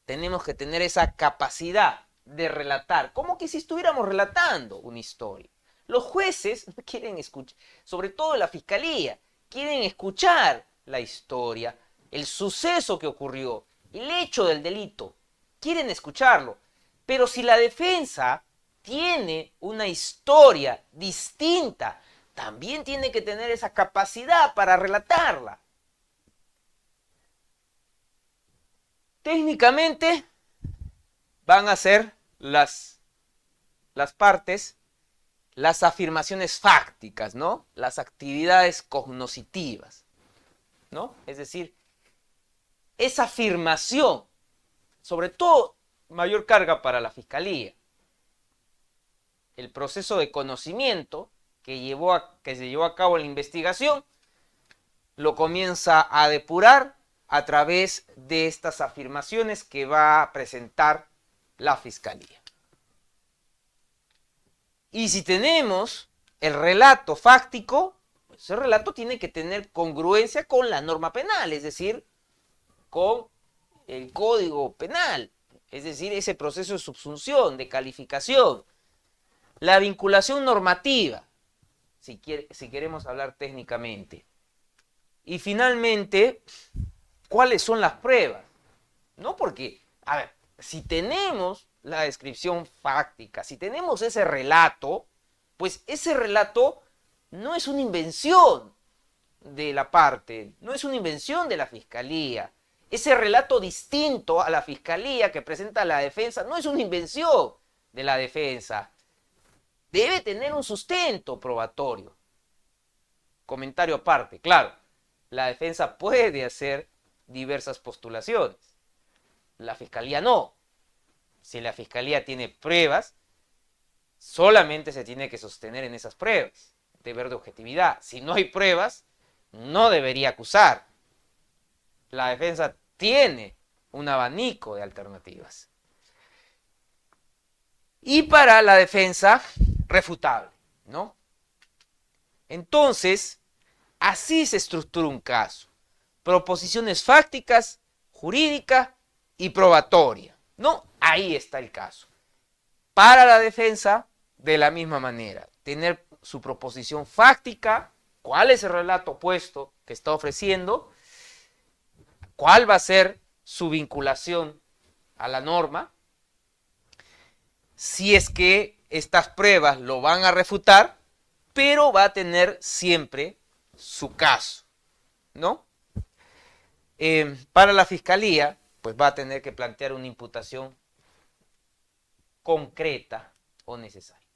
Tenemos que tener esa capacidad de relatar, como que si estuviéramos relatando una historia. Los jueces quieren escuchar, sobre todo la fiscalía, quieren escuchar la historia, el suceso que ocurrió, el hecho del delito, quieren escucharlo. Pero si la defensa tiene una historia distinta, también tiene que tener esa capacidad para relatarla. Técnicamente van a ser las partes, las afirmaciones fácticas, ¿no? Las actividades cognoscitivas, ¿no? Es decir, esa afirmación, sobre todo mayor carga para la fiscalía, el proceso de conocimiento que se llevó a cabo en la investigación, lo comienza a depurar a través de estas afirmaciones que va a presentar la fiscalía. Y si tenemos el relato fáctico, ese relato tiene que tener congruencia con la norma penal, es decir, con el código penal, es decir, ese proceso de subsunción, de calificación, la vinculación normativa, si queremos hablar técnicamente. Y finalmente, ¿cuáles son las pruebas? ¿No? Porque, a ver, si tenemos la descripción fáctica, si tenemos ese relato, pues ese relato no es una invención de la parte, no es una invención de la fiscalía. Ese relato distinto a la fiscalía que presenta la defensa no es una invención de la defensa. Debe tener un sustento probatorio. Comentario aparte, claro, la defensa puede hacer diversas postulaciones. La fiscalía no. Si la fiscalía tiene pruebas, solamente se tiene que sostener en esas pruebas, deber de objetividad. Si no hay pruebas, no debería acusar. La defensa tiene un abanico de alternativas. Y para la defensa, refutable, ¿no? Entonces, así se estructura un caso. Proposiciones fácticas, jurídica y probatoria, ¿no? Ahí está el caso. Para la defensa, de la misma manera, tener su proposición fáctica, cuál es el relato opuesto que está ofreciendo, cuál va a ser su vinculación a la norma, si es que estas pruebas lo van a refutar, pero va a tener siempre su caso, ¿no? Para la fiscalía, pues va a tener que plantear una imputación concreta o necesaria.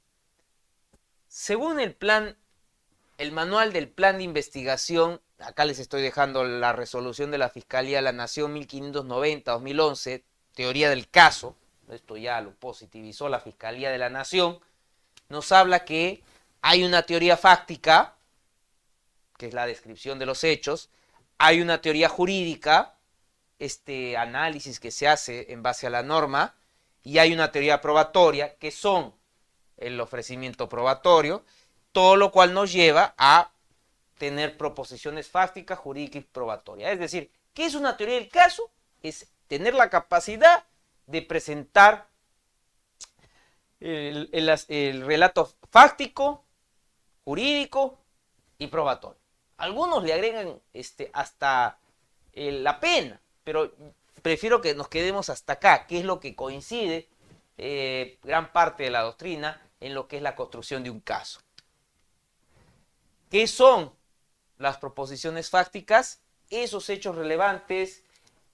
Según el manual del plan de investigación, acá les estoy dejando la resolución de la Fiscalía de la Nación 1590-2011, teoría del caso, esto ya lo positivizó la Fiscalía de la Nación, nos habla que hay una teoría fáctica, que es la descripción de los hechos, hay una teoría jurídica, este análisis que se hace en base a la norma, y hay una teoría probatoria, que son el ofrecimiento probatorio, todo lo cual nos lleva a tener proposiciones fácticas, jurídicas y probatorias. Es decir, ¿qué es una teoría del caso? Es tener la capacidad de presentar el relato fáctico, jurídico y probatorio. Algunos le agregan hasta la pena, pero prefiero que nos quedemos hasta acá, que es lo que coincide gran parte de la doctrina en lo que es la construcción de un caso. ¿Qué son las proposiciones fácticas? Esos hechos relevantes,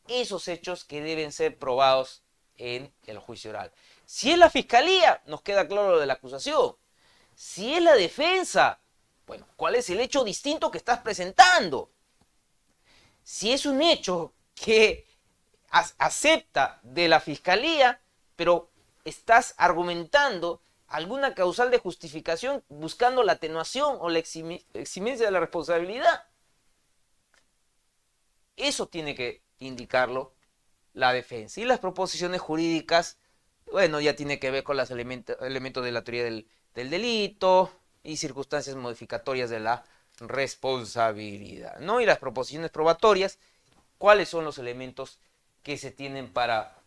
esos hechos que deben ser probados en el juicio oral. Si es la fiscalía, nos queda claro lo de la acusación. Si es la defensa, bueno, ¿cuál es el hecho distinto que estás presentando? Si es un hecho que acepta de la fiscalía, pero estás argumentando alguna causal de justificación buscando la atenuación o la eximencia de la responsabilidad. Eso tiene que indicarlo la defensa. Y las proposiciones jurídicas, bueno, ya tiene que ver con los elementos de la teoría del delito, y circunstancias modificatorias de la responsabilidad, ¿no? Y las proposiciones probatorias, ¿cuáles son los elementos que se tienen para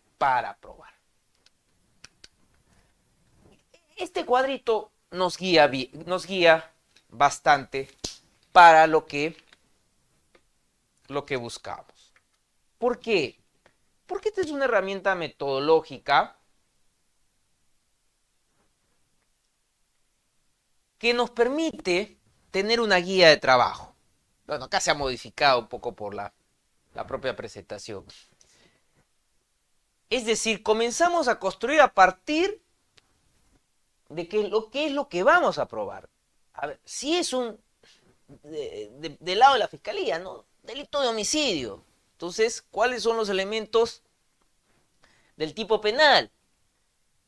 probar? Este cuadrito nos guía bastante para lo que buscamos. ¿Por qué? Porque esta es una herramienta metodológica que nos permite tener una guía de trabajo. Bueno, acá se ha modificado un poco por la propia presentación. Es decir, comenzamos a construir a partir de qué es lo que vamos a probar. A ver, si es del lado de la fiscalía, ¿no? Delito de homicidio. Entonces, ¿cuáles son los elementos del tipo penal?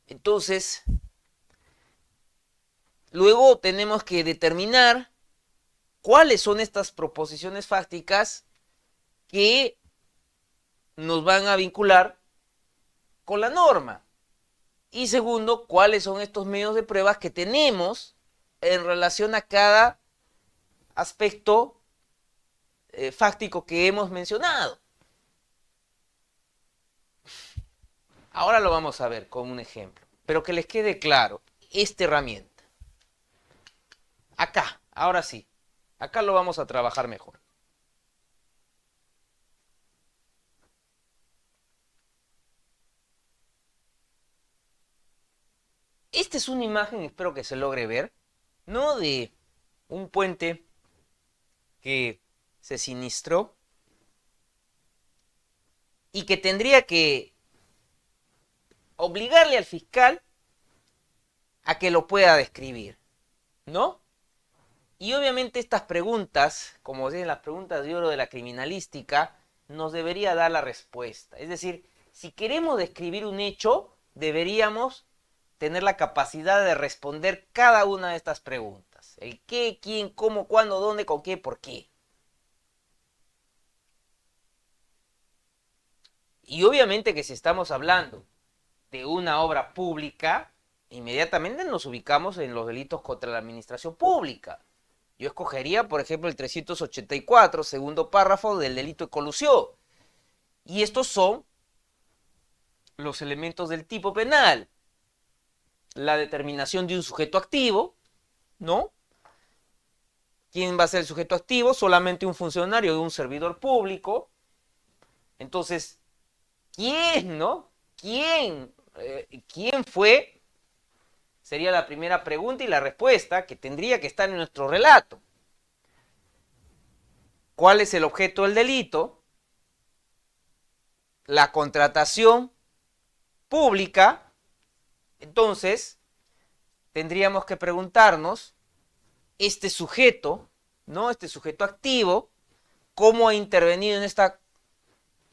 Entonces, luego tenemos que determinar cuáles son estas proposiciones fácticas que nos van a vincular con la norma. Y segundo, cuáles son estos medios de pruebas que tenemos en relación a cada aspecto fáctico que hemos mencionado. Ahora lo vamos a ver con un ejemplo, pero que les quede claro, esta herramienta. Acá, ahora sí, acá lo vamos a trabajar mejor. Esta es una imagen, espero que se logre ver, ¿no? De un puente que se sinistró y que tendría que obligarle al fiscal a que lo pueda describir, ¿no? Y obviamente estas preguntas, como dicen las preguntas de oro de la criminalística, nos debería dar la respuesta. Es decir, si queremos describir un hecho, deberíamos tener la capacidad de responder cada una de estas preguntas. El qué, quién, cómo, cuándo, dónde, con qué, por qué. Y obviamente que si estamos hablando de una obra pública, inmediatamente nos ubicamos en los delitos contra la administración pública. Yo escogería, por ejemplo, el 384, segundo párrafo del delito de colusión. Y estos son los elementos del tipo penal. La determinación de un sujeto activo, ¿no? ¿Quién va a ser el sujeto activo? Solamente un funcionario de un servidor público. Entonces, ¿quién, no? ¿Quién fue? Sería la primera pregunta y la respuesta que tendría que estar en nuestro relato. ¿Cuál es el objeto del delito? La contratación pública. Entonces, tendríamos que preguntarnos, este sujeto, ¿no? Este sujeto activo, ¿cómo ha intervenido en esta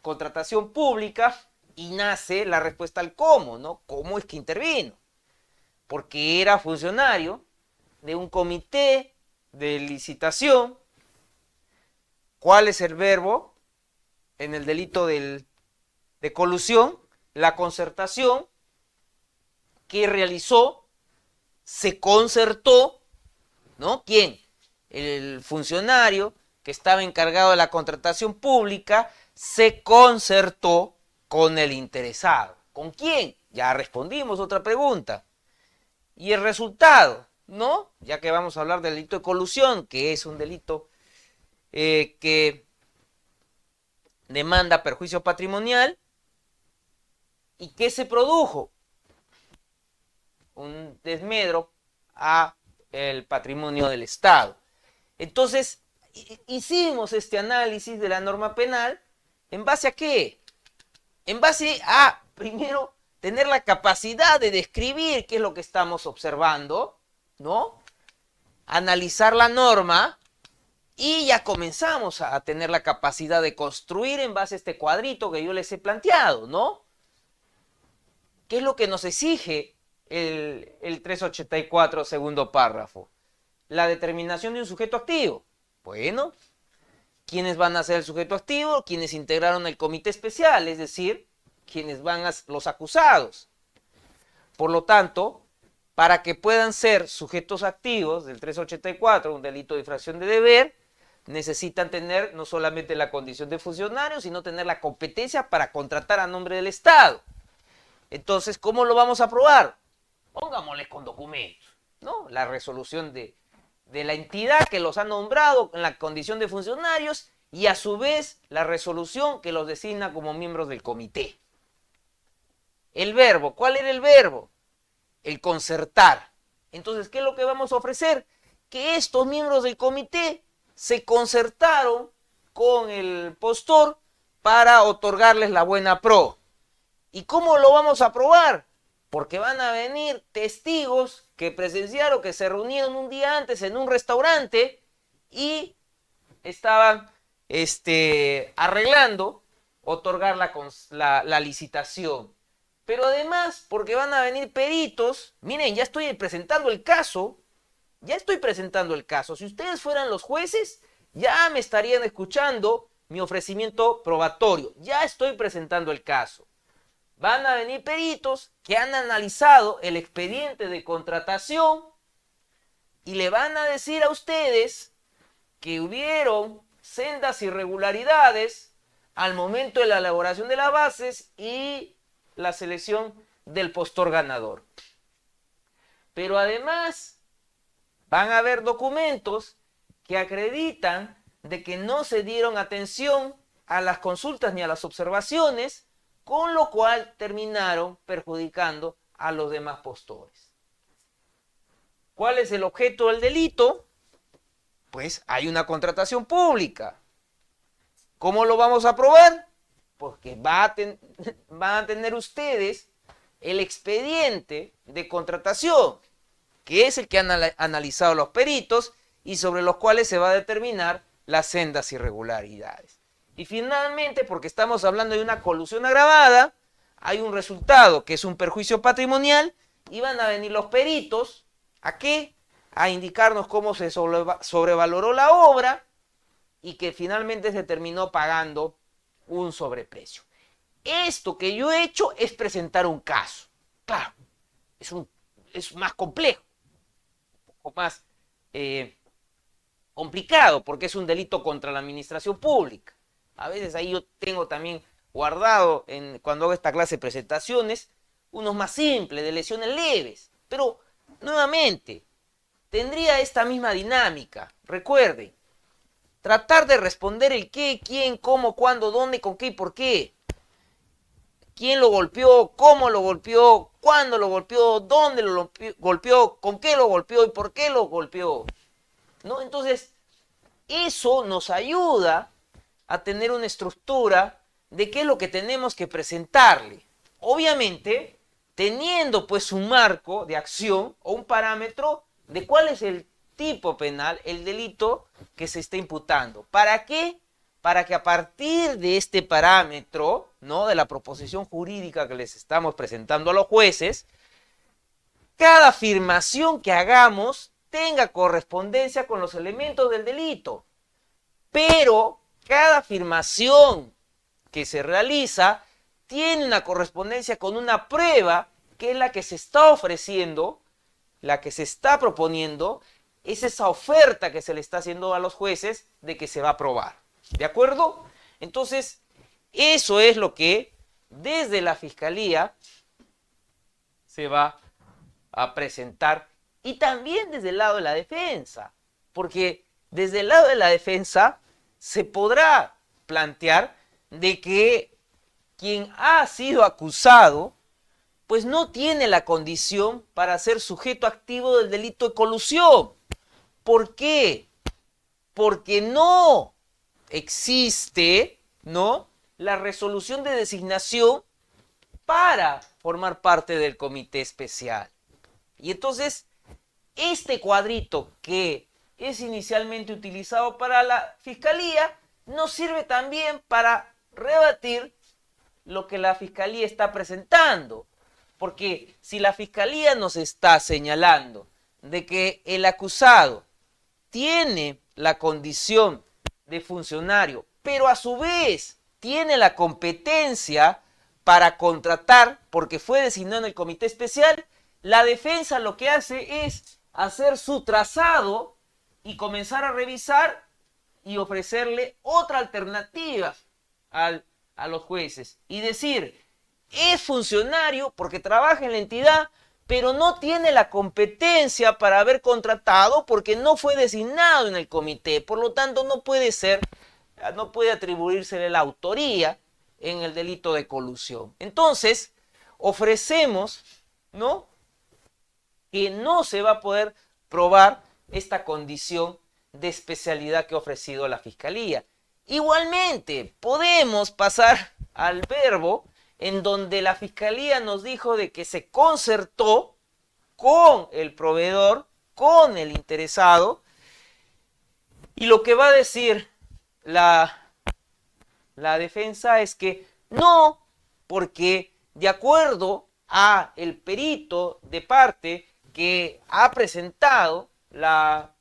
contratación pública? Y nace la respuesta al cómo, ¿no? ¿Cómo es que intervino? Porque era funcionario de un comité de licitación. ¿Cuál es el verbo en el delito de colusión? La concertación que realizó, se concertó, ¿no? ¿Quién? El funcionario que estaba encargado de la contratación pública se concertó con el interesado. ¿Con quién? Ya respondimos otra pregunta. Y el resultado, ¿no? Ya que vamos a hablar del delito de colusión, que es un delito que demanda perjuicio patrimonial. ¿Y qué se produjo? Un desmedro a el patrimonio del Estado. Entonces, hicimos este análisis de la norma penal, ¿en base a qué? En base a, primero, tener la capacidad de describir qué es lo que estamos observando, ¿no? Analizar la norma y ya comenzamos a tener la capacidad de construir en base a este cuadrito que yo les he planteado, ¿no? ¿Qué es lo que nos exige el 384, segundo párrafo? La determinación de un sujeto activo. Bueno, ¿quiénes van a ser el sujeto activo? Quienes integraron el comité especial, es decir, quienes van a los acusados. Por lo tanto, para que puedan ser sujetos activos del 384, un delito de infracción de deber, necesitan tener no solamente la condición de funcionario, sino tener la competencia para contratar a nombre del Estado. Entonces, ¿cómo lo vamos a probar? Pongámosles con documentos, ¿no? La resolución de la entidad que los ha nombrado en la condición de funcionarios y a su vez la resolución que los designa como miembros del comité. El verbo, ¿cuál era el verbo? El concertar. Entonces, ¿qué es lo que vamos a ofrecer? Que estos miembros del comité se concertaron con el postor para otorgarles la buena pro. ¿Y cómo lo vamos a probar? Porque van a venir testigos que presenciaron, que se reunieron un día antes en un restaurante y estaban arreglando otorgar la licitación. Pero además, porque van a venir peritos, miren, ya estoy presentando el caso, Si ustedes fueran los jueces, ya me estarían escuchando mi ofrecimiento probatorio, ya estoy presentando el caso. Van a venir peritos que han analizado el expediente de contratación y le van a decir a ustedes que hubieron sendas irregularidades al momento de la elaboración de las bases y la selección del postor ganador. Pero además van a haber documentos que acreditan de que no se dieron atención a las consultas ni a las observaciones, con lo cual terminaron perjudicando a los demás postores. ¿Cuál es el objeto del delito? Pues hay una contratación pública. ¿Cómo lo vamos a probar? Porque van a tener ustedes el expediente de contratación, que es el que han analizado los peritos y sobre los cuales se va a determinar las sendas irregularidades. Y finalmente, porque estamos hablando de una colusión agravada, hay un resultado que es un perjuicio patrimonial y van a venir los peritos, ¿a qué? A indicarnos cómo se sobrevaloró la obra y que finalmente se terminó pagando un sobreprecio. Esto que yo he hecho es presentar un caso. Claro, es más complejo, un poco más complicado, porque es un delito contra la administración pública. A veces ahí yo tengo también guardado, cuando hago esta clase de presentaciones, unos más simples, de lesiones leves. Pero, nuevamente, tendría esta misma dinámica. Recuerden, tratar de responder el qué, quién, cómo, cuándo, dónde, con qué y por qué. ¿Quién lo golpeó? ¿Cómo lo golpeó? ¿Cuándo lo golpeó? ¿Dónde lo golpeó? ¿Con qué lo golpeó? ¿Y por qué lo golpeó? ¿No? Entonces, eso nos ayuda a tener una estructura de qué es lo que tenemos que presentarle. Obviamente, teniendo pues un marco de acción o un parámetro de cuál es el tipo penal, el delito que se está imputando. ¿Para qué? Para que a partir de este parámetro, ¿no?, de la proposición jurídica que les estamos presentando a los jueces, cada afirmación que hagamos tenga correspondencia con los elementos del delito. Pero cada afirmación que se realiza tiene una correspondencia con una prueba que es la que se está ofreciendo, la que se está proponiendo, es esa oferta que se le está haciendo a los jueces de que se va a probar. ¿De acuerdo? Entonces, eso es lo que desde la Fiscalía se va a presentar y también desde el lado de la defensa, porque desde el lado de la defensa se podrá plantear de que quien ha sido acusado pues no tiene la condición para ser sujeto activo del delito de colusión. ¿Por qué? Porque no existe, ¿no?, la resolución de designación para formar parte del comité especial. Y entonces, este cuadrito que es inicialmente utilizado para la Fiscalía nos sirve también para rebatir lo que la Fiscalía está presentando. Porque si la Fiscalía nos está señalando de que el acusado tiene la condición de funcionario, pero a su vez tiene la competencia para contratar porque fue designado en el comité especial, la defensa lo que hace es hacer su trazado y comenzar a revisar y ofrecerle otra alternativa a los jueces. Y decir, es funcionario porque trabaja en la entidad, pero no tiene la competencia para haber contratado porque no fue designado en el comité. Por lo tanto, no puede atribuírsele la autoría en el delito de colusión. Entonces, ofrecemos, ¿no?, que no se va a poder probar esta condición de especialidad que ha ofrecido la Fiscalía. Igualmente, podemos pasar al verbo en donde la Fiscalía nos dijo de que se concertó con el proveedor, con el interesado, y lo que va a decir la defensa es que no, porque de acuerdo a el perito de parte que ha presentado la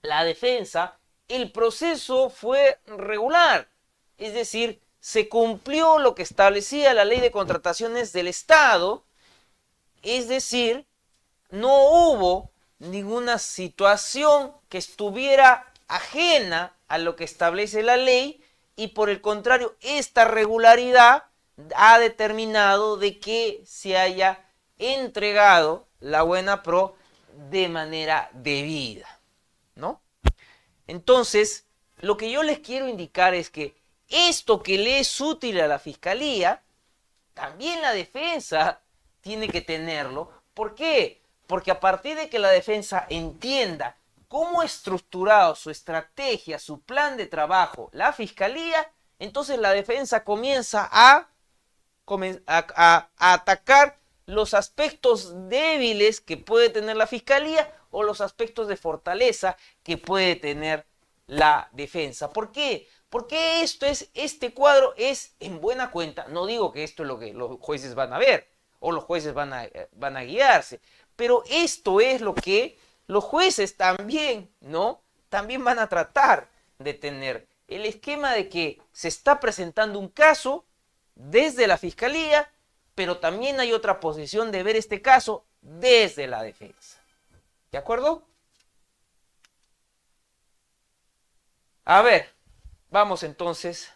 defensa, el proceso fue regular, es decir, se cumplió lo que establecía la Ley de Contrataciones del Estado, es decir, no hubo ninguna situación que estuviera ajena a lo que establece la ley y por el contrario, esta regularidad ha determinado de que se haya entregado la buena pro de manera debida, ¿no? Entonces, lo que yo les quiero indicar es que esto que le es útil a la Fiscalía, también la defensa tiene que tenerlo. ¿Por qué? Porque a partir de que la defensa entienda cómo ha estructurado su estrategia, su plan de trabajo, la Fiscalía, entonces la defensa comienza a atacar los aspectos débiles que puede tener la Fiscalía o los aspectos de fortaleza que puede tener la defensa. ¿Por qué? Porque este cuadro es en buena cuenta, no digo que esto es lo que los jueces van a ver o los jueces van a guiarse, pero esto es lo que los jueces también, ¿no? También van a tratar de tener el esquema de que se está presentando un caso desde la Fiscalía, pero también hay otra posición de ver este caso desde la defensa. ¿De acuerdo? A ver, vamos entonces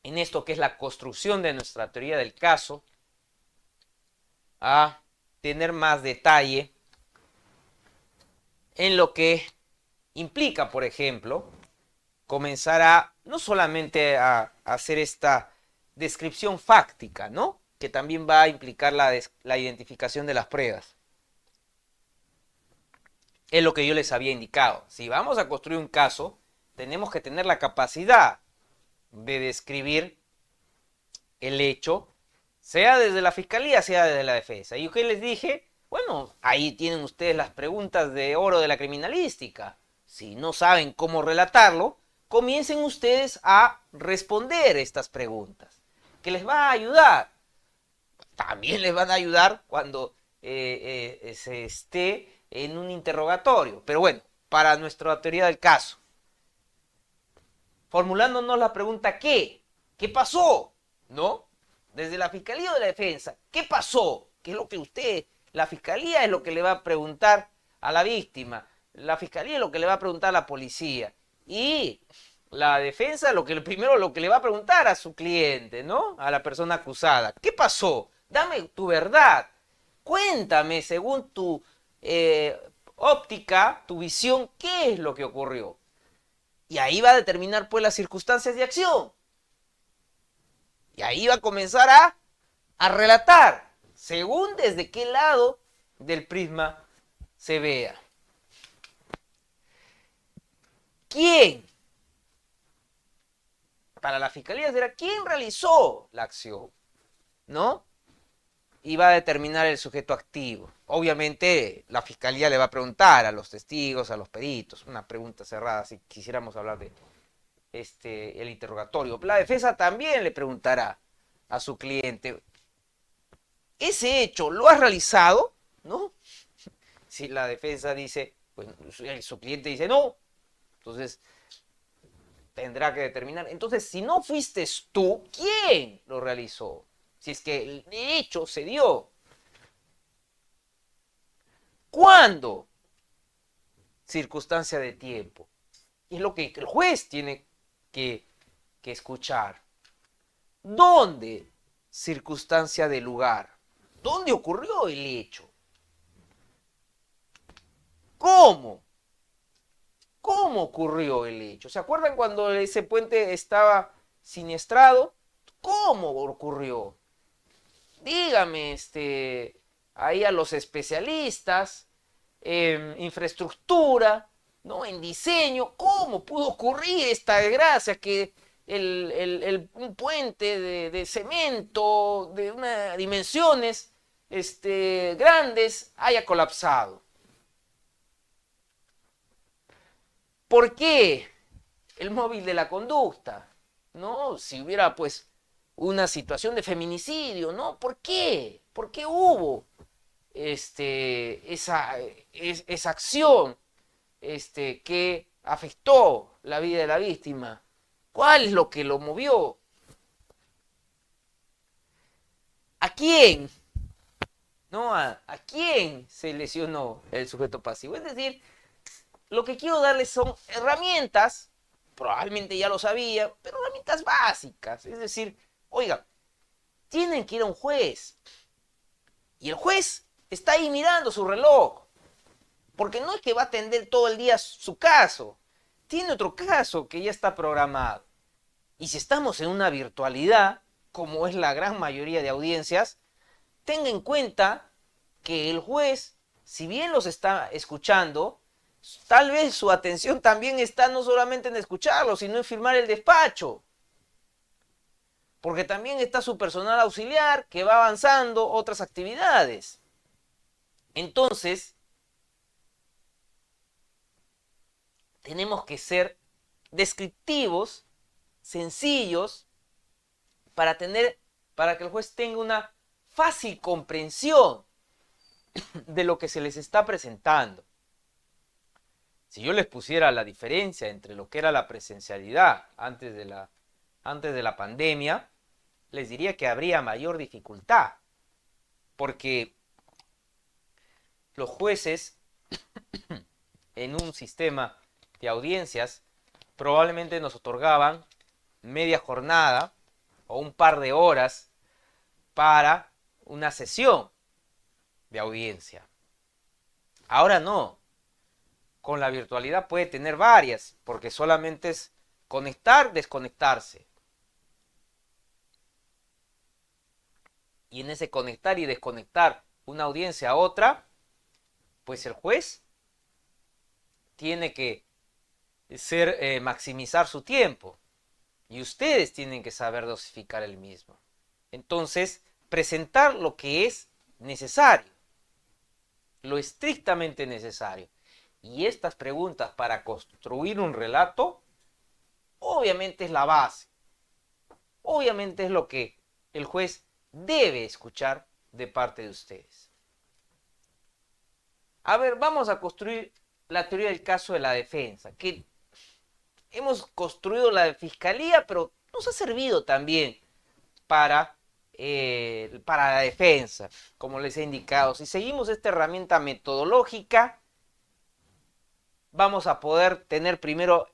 en esto que es la construcción de nuestra teoría del caso a tener más detalle en lo que implica, por ejemplo, comenzar a no solamente a hacer esta descripción fáctica, ¿no?, que también va a implicar la identificación de las pruebas. Es lo que yo les había indicado. Si vamos a construir un caso, tenemos que tener la capacidad de describir el hecho, sea desde la Fiscalía, sea desde la defensa. ¿Y qué les dije? Bueno, ahí tienen ustedes las preguntas de oro de la criminalística. Si no saben cómo relatarlo, comiencen ustedes a responder estas preguntas, que les va a ayudar. También les van a ayudar cuando se esté en un interrogatorio. Pero bueno, para nuestra teoría del caso, formulándonos la pregunta ¿qué? ¿Qué pasó? ¿No? Desde la Fiscalía o de la Defensa, ¿qué pasó? ¿Qué es lo que la Fiscalía es lo que le va a preguntar a la víctima, la Fiscalía es lo que le va a preguntar a la policía y la Defensa primero lo que le va a preguntar a su cliente, ¿no? A la persona acusada. ¿Qué pasó? Dame tu verdad. Cuéntame, según tu óptica, tu visión, ¿qué es lo que ocurrió? Y ahí va a determinar pues las circunstancias de acción. Y ahí va a comenzar a relatar, según desde qué lado del prisma se vea. ¿Quién? Para la Fiscalía será quién realizó la acción, ¿no? Y va a determinar el sujeto activo. Obviamente la Fiscalía le va a preguntar a los testigos, a los peritos, una pregunta cerrada si quisiéramos hablar de el interrogatorio. La defensa también le preguntará a su cliente, ¿ese hecho lo has realizado? ¿No? Si la defensa dice, pues su cliente dice no, entonces tendrá que determinar. Entonces, si no fuiste tú, ¿quién lo realizó? si es que el hecho se dio. ¿Cuándo? Circunstancia de tiempo. Y es lo que el juez tiene que, que escuchar. ¿Dónde? Circunstancia de lugar. ¿Dónde ocurrió el hecho? ¿Cómo? ¿Cómo ocurrió el hecho? ¿Se acuerdan cuando ese puente estaba siniestrado? ¿Cómo ocurrió? Dígame, ahí a los especialistas en infraestructura, ¿no? En diseño, ¿cómo pudo ocurrir esta desgracia que un puente de cemento de unas dimensiones grandes haya colapsado? ¿Por qué el móvil de la conducta? ¿No? Si hubiera pues una situación de feminicidio, ¿no? ¿Por qué? ¿Por qué hubo esa acción que afectó la vida de la víctima? ¿Cuál es lo que lo movió? ¿A quién? ¿No? ¿A quién se lesionó el sujeto pasivo? Es decir, lo que quiero darles son herramientas, probablemente ya lo sabía, pero herramientas básicas. Es decir, oiga, tienen que ir a un juez. Y el juez está ahí mirando su reloj. Porque no es que va a atender todo el día su caso. Tiene otro caso que ya está programado. Y si estamos en una virtualidad, como es la gran mayoría de audiencias, tenga en cuenta que el juez, si bien los está escuchando, tal vez su atención también está no solamente en escucharlo, sino en firmar el despacho. Porque también está su personal auxiliar que va avanzando otras actividades. Entonces, tenemos que ser descriptivos, sencillos, para que el juez tenga una fácil comprensión de lo que se les está presentando. Si yo les pusiera la diferencia entre lo que era la presencialidad antes de la pandemia, les diría que habría mayor dificultad, porque los jueces en un sistema de audiencias probablemente nos otorgaban media jornada o un par de horas para una sesión de audiencia. Ahora no. Con la virtualidad puede tener varias, porque solamente es conectar, desconectarse. Y en ese conectar y desconectar una audiencia a otra, pues el juez tiene que maximizar su tiempo. Y ustedes tienen que saber dosificar el mismo. Entonces, presentar lo que es necesario, lo estrictamente necesario. Y estas preguntas para construir un relato, obviamente es la base. Obviamente es lo que el juez debe escuchar de parte de ustedes. A ver, vamos a construir la teoría del caso de la defensa, que hemos construido la de fiscalía, pero nos ha servido también para la defensa, como les he indicado. Si seguimos esta herramienta metodológica, vamos a poder tener primero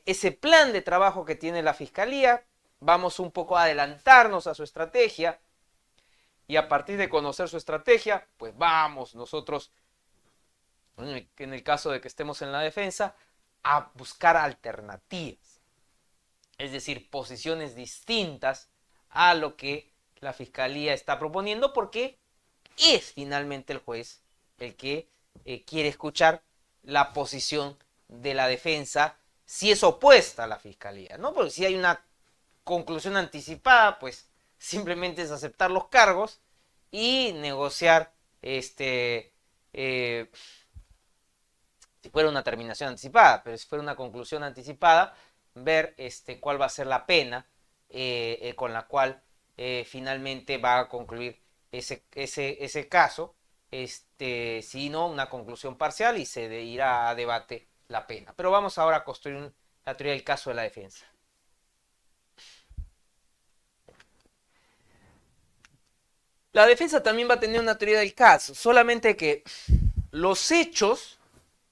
ese plan de trabajo que tiene la fiscalía, vamos un poco a adelantarnos a su estrategia, y a partir de conocer su estrategia, pues vamos nosotros, en el caso de que estemos en la defensa, a buscar alternativas. Es decir, posiciones distintas a lo que la fiscalía está proponiendo, porque es finalmente el juez el que quiere escuchar la posición de la defensa si es opuesta a la fiscalía, ¿no? Porque si hay una conclusión anticipada, pues simplemente es aceptar los cargos y negociar si fuera una terminación anticipada, pero si fuera una conclusión anticipada, ver cuál va a ser la pena con la cual finalmente va a concluir ese caso, si no una conclusión parcial y se irá a debate la pena. Pero vamos ahora a construir la teoría del caso de la defensa. La defensa también va a tener una teoría del caso, solamente que los hechos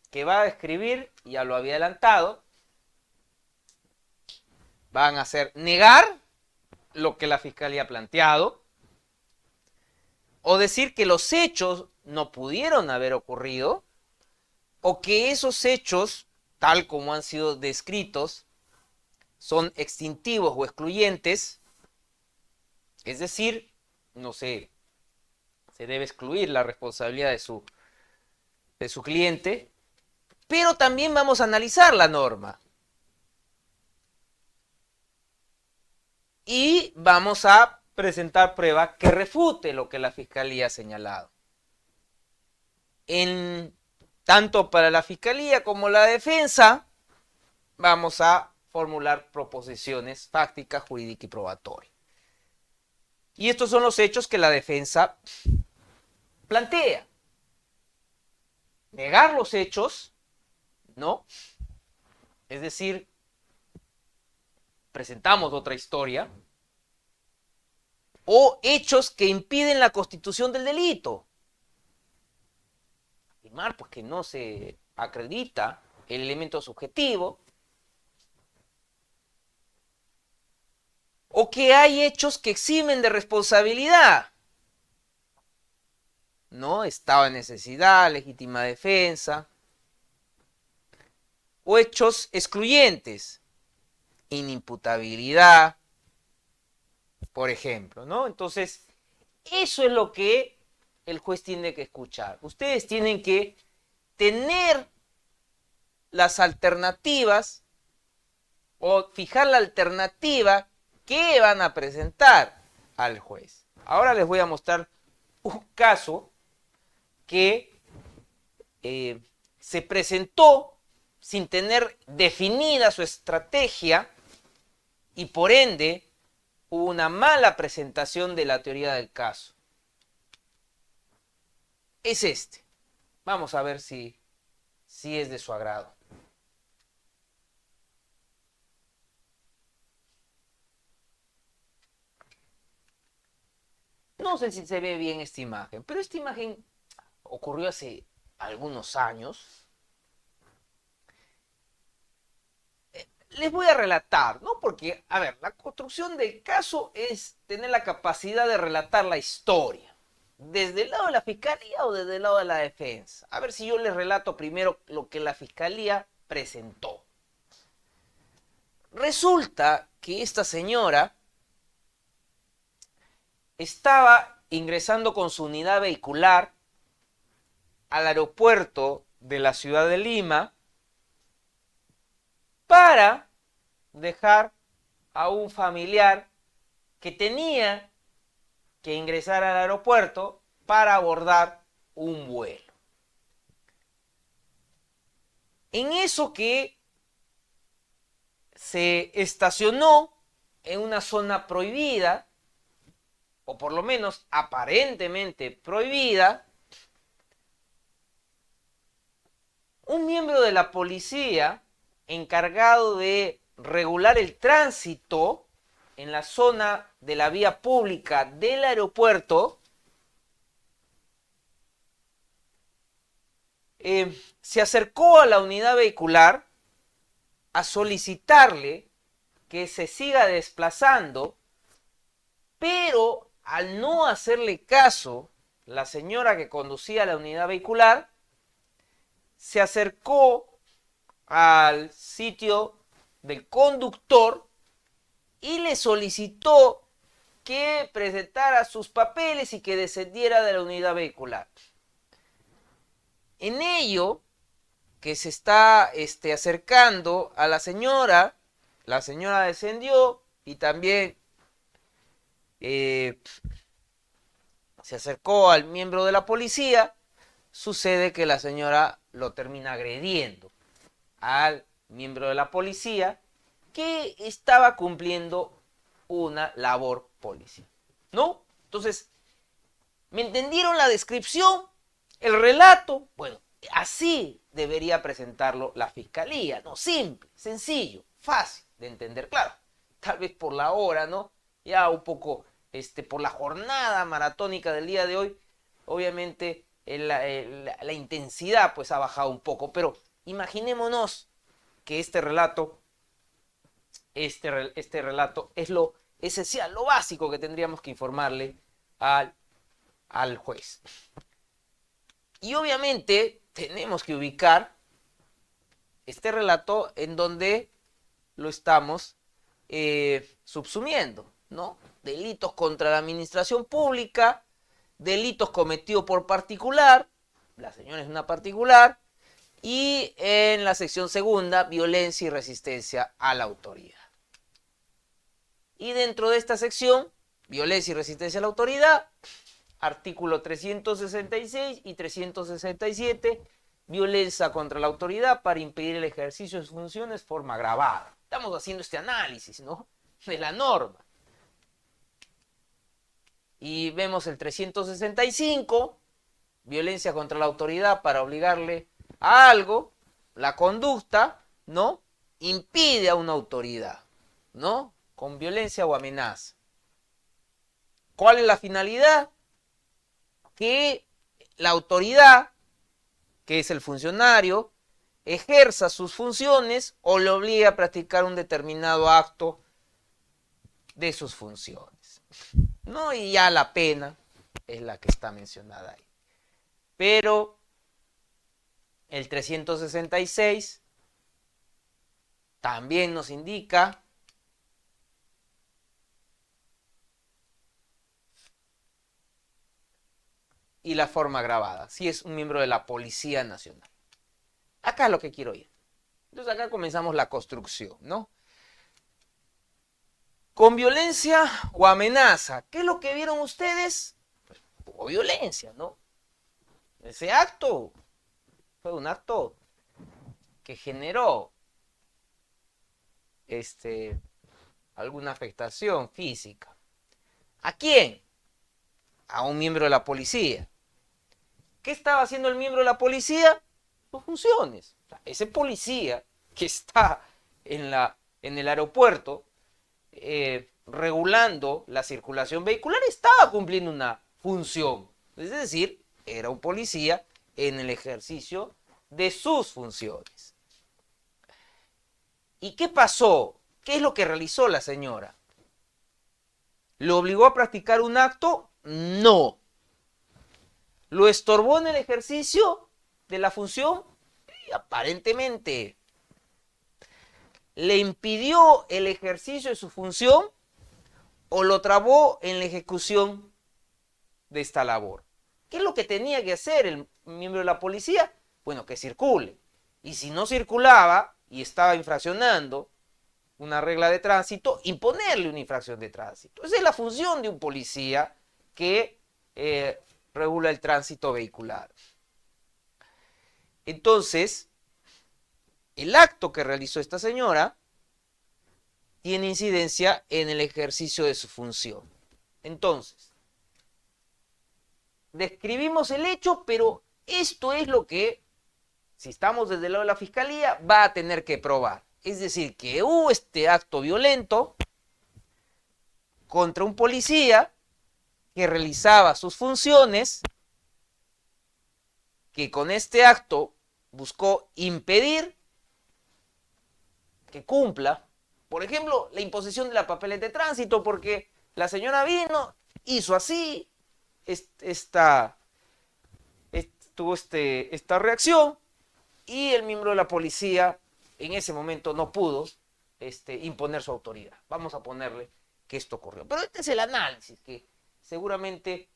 que va a describir, ya lo había adelantado, van a ser negar lo que la fiscalía ha planteado, o decir que los hechos no pudieron haber ocurrido, o que esos hechos, tal como han sido descritos, son extintivos o excluyentes, es decir, no sé, se debe excluir la responsabilidad de su cliente, pero también vamos a analizar la norma. Y vamos a presentar prueba que refute lo que la fiscalía ha señalado. Tanto para la fiscalía como la defensa, vamos a formular proposiciones fácticas, jurídicas y probatorias. Y estos son los hechos que la defensa plantea. Negar los hechos, ¿no? Es decir, presentamos otra historia, o hechos que impiden la constitución del delito. Afirmar pues que no se acredita el elemento subjetivo, o que hay hechos que eximen de responsabilidad, ¿no? Estado de necesidad, legítima defensa, o hechos excluyentes, inimputabilidad, por ejemplo, ¿no? Entonces, eso es lo que el juez tiene que escuchar. Ustedes tienen que tener las alternativas o fijar la alternativa que van a presentar al juez. Ahora les voy a mostrar un caso que se presentó sin tener definida su estrategia y por ende hubo una mala presentación de la teoría del caso. Es este. Vamos a ver si es de su agrado. No sé si se ve bien esta imagen, pero esta imagen ocurrió hace algunos años. Les voy a relatar, ¿no? Porque, a ver, la construcción del caso es tener la capacidad de relatar la historia, desde el lado de la fiscalía o desde el lado de la defensa. A ver si yo les relato primero lo que la fiscalía presentó. Resulta que esta señora estaba ingresando con su unidad vehicular al aeropuerto de la ciudad de Lima para dejar a un familiar que tenía que ingresar al aeropuerto para abordar un vuelo. En eso que se estacionó en una zona prohibida, o por lo menos aparentemente prohibida, un miembro de la policía encargado de regular el tránsito en la zona de la vía pública del aeropuerto se acercó a la unidad vehicular a solicitarle que se siga desplazando, pero al no hacerle caso, la señora que conducía la unidad vehicular se acercó al sitio del conductor y le solicitó que presentara sus papeles y que descendiera de la unidad vehicular. En ello, que se está acercando a la señora descendió y también se acercó al miembro de la policía. Sucede que la señora lo termina agrediendo al miembro de la policía que estaba cumpliendo una labor policial, ¿no? Entonces, ¿me entendieron la descripción? El relato, bueno, así debería presentarlo la fiscalía, ¿no? Simple, sencillo, fácil de entender, claro, tal vez por la hora, ¿no? Ya un poco por la jornada maratónica del día de hoy, obviamente la intensidad pues ha bajado un poco, pero imaginémonos que este relato es lo esencial, lo básico que tendríamos que informarle al juez. Y obviamente tenemos que ubicar este relato en donde lo estamos subsumiendo, ¿no? Delitos contra la administración pública, delitos cometidos por particular, la señora es una particular, y en la sección segunda, violencia y resistencia a la autoridad. Y dentro de esta sección, violencia y resistencia a la autoridad, artículo 366 y 367, violencia contra la autoridad para impedir el ejercicio de sus funciones de forma agravada. Estamos haciendo este análisis, ¿no?, de la norma. Y vemos el 365, violencia contra la autoridad para obligarle a algo, la conducta, ¿no?, impide a una autoridad, ¿no?, con violencia o amenaza. ¿Cuál es la finalidad? Que la autoridad, que es el funcionario, ejerza sus funciones o le obligue a practicar un determinado acto de sus funciones, ¿no? Y ya la pena es la que está mencionada ahí. Pero el 366 también nos indica y la forma agravada, si es un miembro de la Policía Nacional. Acá es lo que quiero ir. Entonces acá comenzamos la construcción, ¿no? Con violencia o amenaza. ¿Qué es lo que vieron ustedes? Pues, hubo violencia, ¿no? Ese acto fue un acto que generó alguna afectación física. ¿A quién? A un miembro de la policía. ¿Qué estaba haciendo el miembro de la policía? Sus funciones. O sea, ese policía que está en el aeropuerto regulando la circulación vehicular estaba cumpliendo una función. Es decir, era un policía en el ejercicio de sus funciones. ¿Y qué pasó? ¿Qué es lo que realizó la señora? ¿Lo obligó a practicar un acto? No. ¿Lo estorbó en el ejercicio de la función? Aparentemente. ¿Le impidió el ejercicio de su función o lo trabó en la ejecución de esta labor? ¿Qué es lo que tenía que hacer el miembro de la policía? Bueno, que circule. Y si no circulaba y estaba infraccionando una regla de tránsito, imponerle una infracción de tránsito. Esa es la función de un policía que regula el tránsito vehicular. Entonces, el acto que realizó esta señora tiene incidencia en el ejercicio de su función. Entonces, describimos el hecho, pero esto es lo que, si estamos desde el lado de la fiscalía, va a tener que probar. Es decir, que hubo este acto violento contra un policía que realizaba sus funciones, que con este acto buscó impedir que cumpla, por ejemplo, la imposición de la papeleta de tránsito, porque la señora vino, hizo así, tuvo esta reacción, y el miembro de la policía en ese momento no pudo imponer su autoridad. Vamos a ponerle que esto ocurrió. Pero este es el análisis que seguramente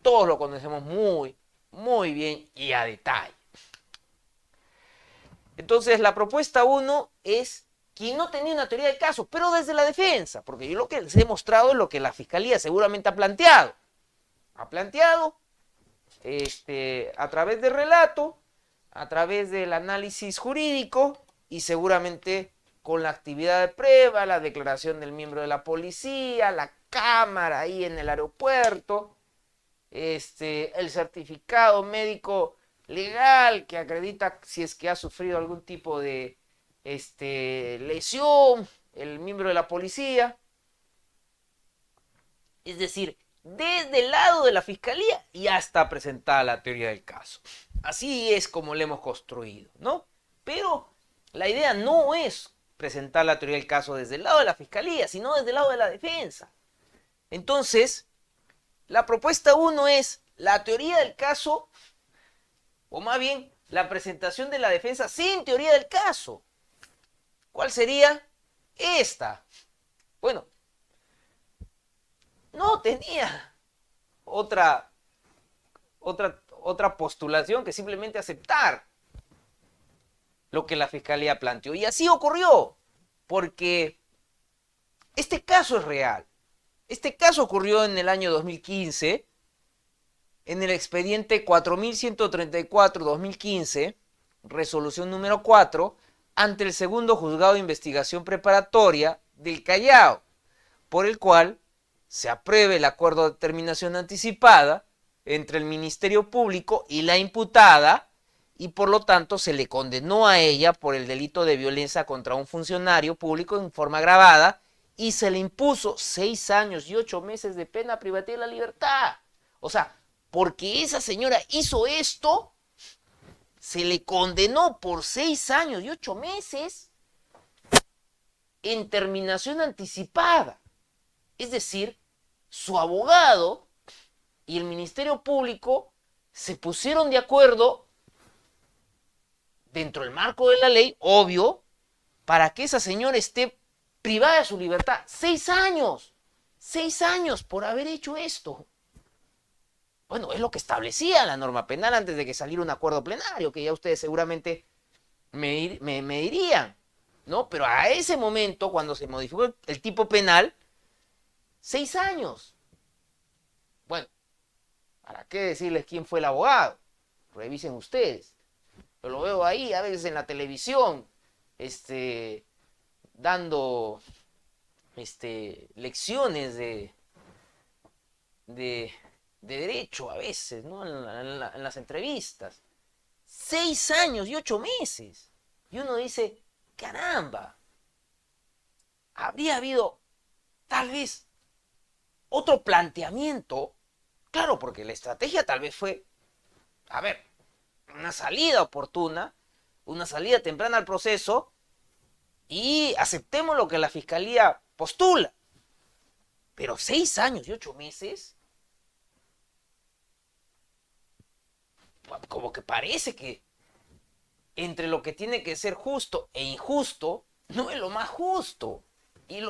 todos lo conocemos muy, muy bien y a detalle. Entonces, la propuesta 1 es quien no tenía una teoría de caso, pero desde la defensa, porque yo lo que les he mostrado es lo que la fiscalía seguramente ha planteado. Ha planteado a través del relato, a través del análisis jurídico y seguramente con la actividad de prueba, la declaración del miembro de la policía, la cámara ahí en el aeropuerto, el certificado médico legal que acredita si es que ha sufrido algún tipo de lesión el miembro de la policía. Es decir, desde el lado de la fiscalía ya está presentada la teoría del caso. Así es como la hemos construido, ¿no? Pero la idea no es presentar la teoría del caso desde el lado de la fiscalía, sino desde el lado de la defensa. Entonces, la propuesta 1 es la teoría del caso, o más bien la presentación de la defensa sin teoría del caso. ¿Cuál sería? Esta. Bueno, no tenía otra postulación que simplemente aceptar lo que la fiscalía planteó. Y así ocurrió, porque este caso es real. Este caso ocurrió en el año 2015, en el expediente 4134-2015, resolución número 4, ante el segundo juzgado de investigación preparatoria del Callao, por el cual se apruebe el acuerdo de determinación anticipada entre el Ministerio Público y la imputada, y por lo tanto se le condenó a ella por el delito de violencia contra un funcionario público en forma agravada y se le impuso 6 años y 8 meses de pena privativa de la libertad. O sea, porque esa señora hizo esto, se le condenó por 6 años y 8 meses en terminación anticipada. Es decir, su abogado y el Ministerio Público se pusieron de acuerdo dentro del marco de la ley, obvio, para que esa señora esté privada de su libertad. 6 años. 6 años por haber hecho esto. Bueno, es lo que establecía la norma penal antes de que saliera un acuerdo plenario, que ya ustedes seguramente me dirían, ¿no? Pero a ese momento, cuando se modificó el tipo penal, 6 años. Bueno, ¿para qué decirles quién fue el abogado? Revisen ustedes. Yo lo veo ahí a veces en la televisión, dando lecciones de derecho a veces, ¿no? En las entrevistas. 6 años y 8 meses. Y uno dice, caramba, habría habido tal vez otro planteamiento. Claro, porque la estrategia tal vez fue, a ver, una salida oportuna, una salida temprana al proceso y aceptemos lo que la fiscalía postula. Pero 6 años y 8 meses, como que parece que entre lo que tiene que ser justo e injusto, no es lo más justo. Y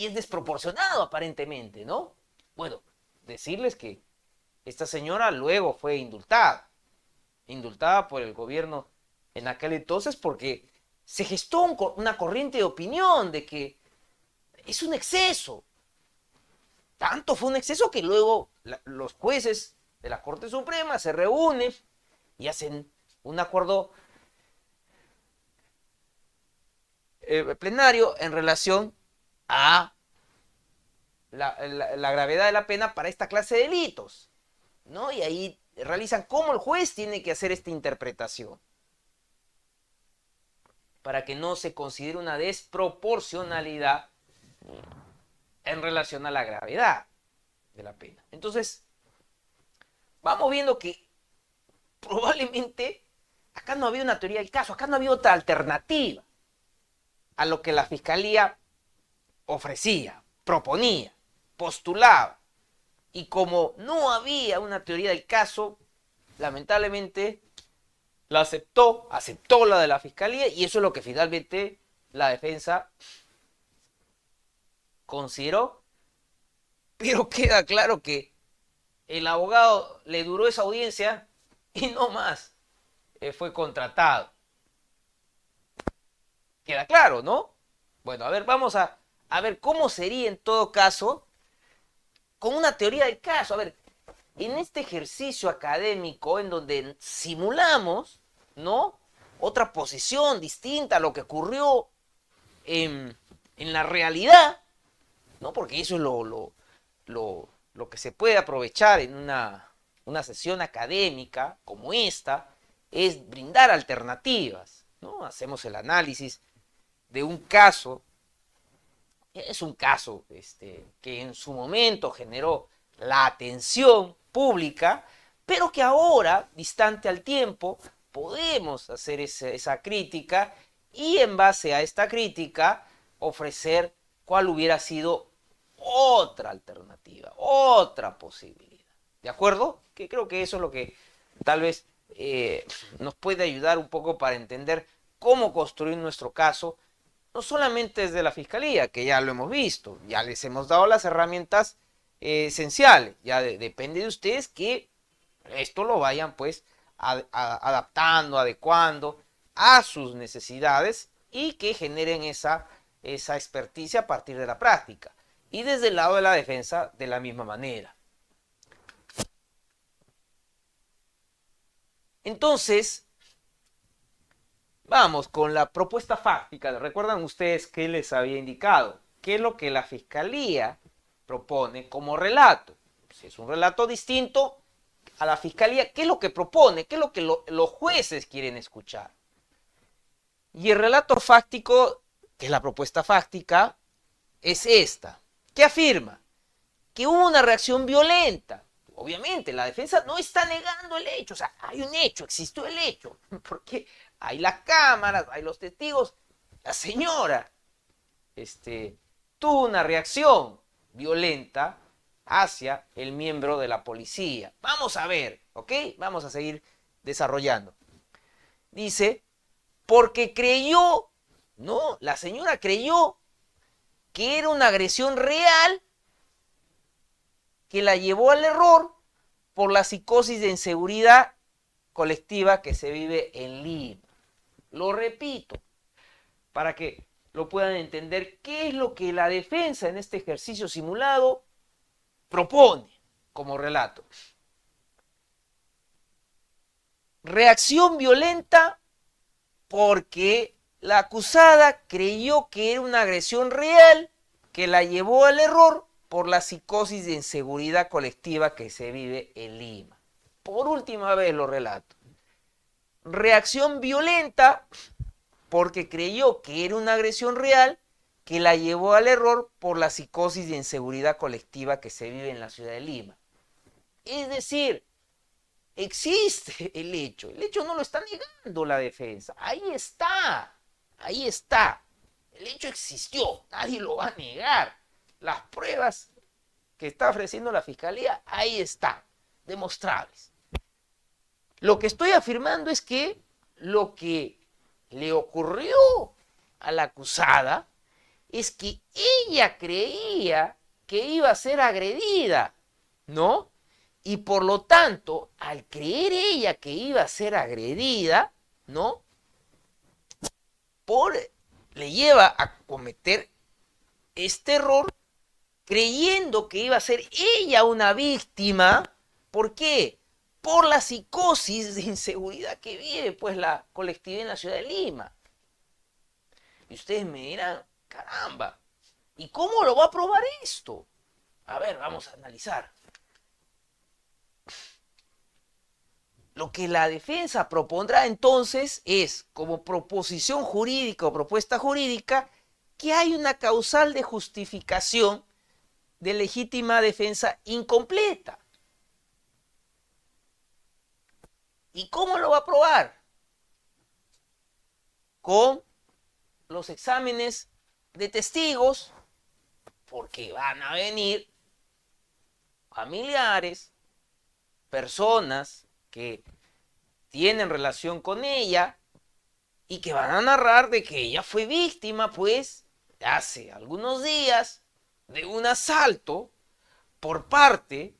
es desproporcionado aparentemente, ¿no? Bueno, decirles que esta señora luego fue indultada por el gobierno en aquel entonces porque se gestó una corriente de opinión de que es un exceso. Tanto fue un exceso que luego los jueces de la Corte Suprema se reúnen y hacen un acuerdo plenario en relación a la gravedad de la pena para esta clase de delitos, ¿no? Y ahí realizan cómo el juez tiene que hacer esta interpretación para que no se considere una desproporcionalidad en relación a la gravedad de la pena. Entonces, vamos viendo que probablemente acá no había una teoría del caso, acá no había otra alternativa a lo que la fiscalía ofrecía, proponía, postulaba. Y como no había una teoría del caso, lamentablemente la aceptó la de la fiscalía y eso es lo que finalmente la defensa consideró. Pero queda claro que el abogado le duró esa audiencia y no más fue contratado. Queda claro, ¿no? Bueno, a ver, vamos a ver cómo sería en todo caso con una teoría del caso. A ver, en este ejercicio académico en donde simulamos, ¿no? Otra posición distinta a lo que ocurrió en la realidad, ¿no? Porque eso es lo que se puede aprovechar en una sesión académica como esta, es brindar alternativas, ¿no? Hacemos el análisis de un caso Es un caso que en su momento generó la atención pública, pero que ahora, distante al tiempo, podemos hacer esa crítica y en base a esta crítica ofrecer cuál hubiera sido otra alternativa, otra posibilidad. ¿De acuerdo? Que creo que eso es lo que tal vez nos puede ayudar un poco para entender cómo construir nuestro caso, no solamente desde la fiscalía, que ya lo hemos visto, ya les hemos dado las herramientas esenciales, ya depende de ustedes que esto lo vayan pues adaptando, adecuando a sus necesidades y que generen esa experticia a partir de la práctica. Y desde el lado de la defensa, de la misma manera. Entonces, vamos con la propuesta fáctica. ¿Recuerdan ustedes qué les había indicado? ¿Qué es lo que la fiscalía propone como relato? Si es un relato distinto a la fiscalía, ¿qué es lo que propone? ¿Qué es lo que los jueces quieren escuchar? Y el relato fáctico, que es la propuesta fáctica, es esta. ¿Qué afirma? Que hubo una reacción violenta. Obviamente, la defensa no está negando el hecho. O sea, hay un hecho, existió el hecho. Porque hay las cámaras, hay los testigos. La señora tuvo una reacción violenta hacia el miembro de la policía. Vamos a ver, ¿ok? Vamos a seguir desarrollando. Dice, porque creyó, ¿no? La señora creyó que era una agresión real que la llevó al error por la psicosis de inseguridad colectiva que se vive en Lima. Lo repito, para que lo puedan entender, qué es lo que la defensa en este ejercicio simulado propone como relato. Reacción violenta porque la acusada creyó que era una agresión real que la llevó al error por la psicosis de inseguridad colectiva que se vive en Lima. Por última vez lo relato. Reacción violenta porque creyó que era una agresión real que la llevó al error por la psicosis de inseguridad colectiva que se vive en la ciudad de Lima. Es decir, existe el hecho no lo está negando la defensa, ahí está, el hecho existió, nadie lo va a negar, las pruebas que está ofreciendo la fiscalía, ahí están, demostrables. Lo que estoy afirmando es que lo que le ocurrió a la acusada es que ella creía que iba a ser agredida, ¿no? Y por lo tanto, al creer ella que iba a ser agredida, ¿no? Le lleva a cometer este error creyendo que iba a ser ella una víctima. ¿Por qué? Por la psicosis de inseguridad que vive pues la colectividad en la ciudad de Lima. Y ustedes me dirán, caramba, ¿y cómo lo va a probar esto? A ver, vamos a analizar. Lo que la defensa propondrá entonces es, como proposición jurídica o propuesta jurídica, que hay una causal de justificación de legítima defensa incompleta. ¿Y cómo lo va a probar? Con los exámenes de testigos, porque van a venir familiares, personas que tienen relación con ella y que van a narrar de que ella fue víctima, pues, hace algunos días de un asalto por parte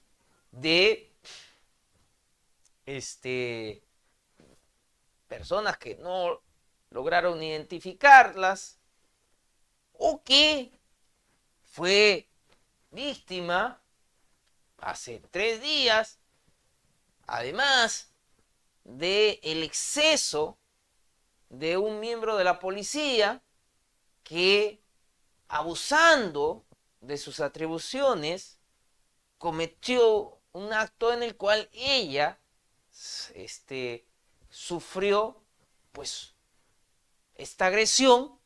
de personas que no lograron identificarlas o que fue víctima hace 3 días, además del exceso de un miembro de la policía que, abusando de sus atribuciones, cometió un acto en el cual ella sufrió pues esta agresión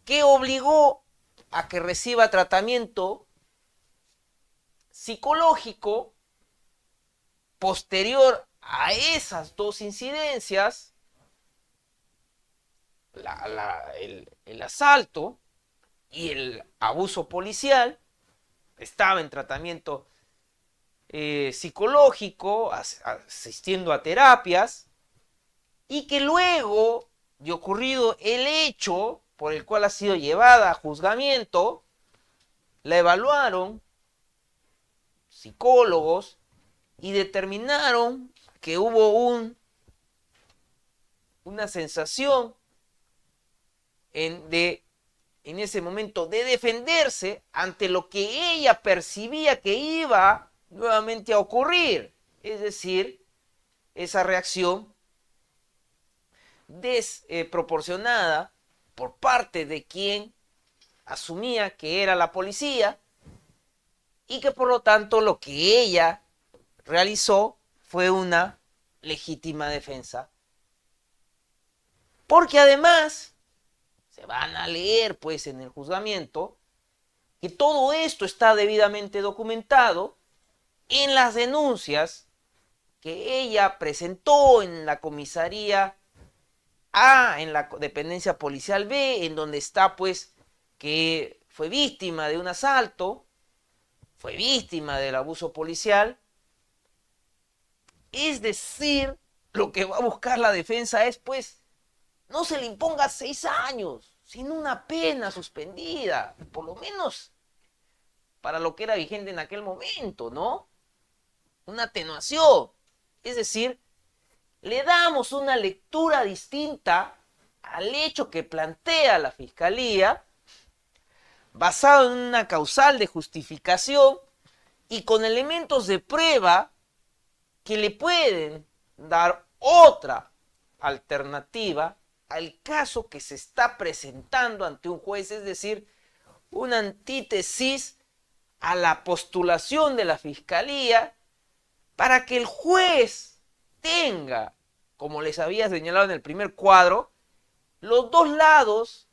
que obligó a que reciba tratamiento psicológico posterior a esas dos incidencias, el asalto y el abuso policial. Estaba en tratamiento psicológico, asistiendo a terapias, y que luego de ocurrido el hecho por el cual ha sido llevada a juzgamiento, la evaluaron psicólogos y determinaron que hubo una sensación en ese momento de defenderse ante lo que ella percibía que iba nuevamente a ocurrir. Es decir, esa reacción desproporcionada por parte de quien asumía que era la policía y que por lo tanto lo que ella realizó fue una legítima defensa. Porque además se van a leer pues en el juzgamiento que todo esto está debidamente documentado en las denuncias que ella presentó en la comisaría A, en la dependencia policial B, en donde está pues que fue víctima de un asalto, fue víctima del abuso policial. Es decir, lo que va a buscar la defensa es pues no se le imponga 6 años, sino una pena suspendida, por lo menos para lo que era vigente en aquel momento, ¿no? Una atenuación. Es decir, le damos una lectura distinta al hecho que plantea la Fiscalía, basado en una causal de justificación y con elementos de prueba que le pueden dar otra alternativa al caso que se está presentando ante un juez, es decir, una antítesis a la postulación de la Fiscalía para que el juez tenga, como les había señalado en el primer cuadro, los dos lados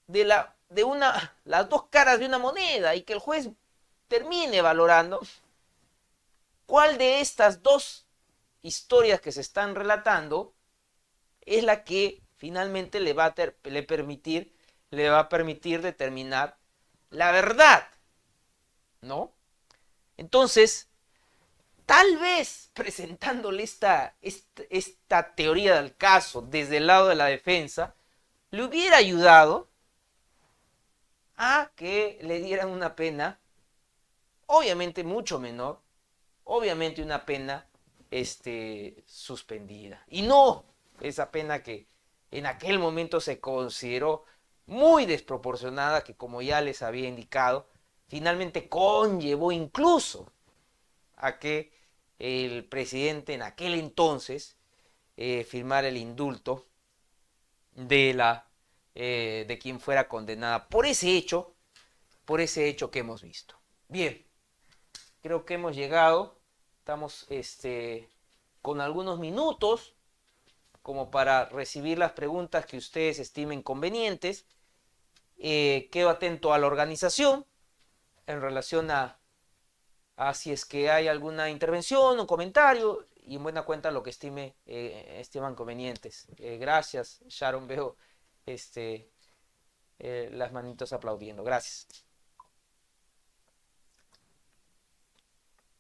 de las dos caras de una moneda y que el juez termine valorando cuál de estas dos historias que se están relatando es la que finalmente le va a permitir determinar la verdad, ¿no? Entonces, tal vez presentándole esta teoría del caso desde el lado de la defensa, le hubiera ayudado a que le dieran una pena, obviamente mucho menor, obviamente una pena suspendida. Y no esa pena que en aquel momento se consideró muy desproporcionada, que como ya les había indicado, finalmente conllevó incluso a que el presidente en aquel entonces firmara el indulto de quien fuera condenada por ese hecho que hemos visto. Bien, creo que hemos llegado, estamos con algunos minutos como para recibir las preguntas que ustedes estimen convenientes. Quedo atento a la organización en relación a si es que hay alguna intervención o comentario y en buena cuenta lo que estiman convenientes. Gracias, Sharon, veo las manitos aplaudiendo. Gracias.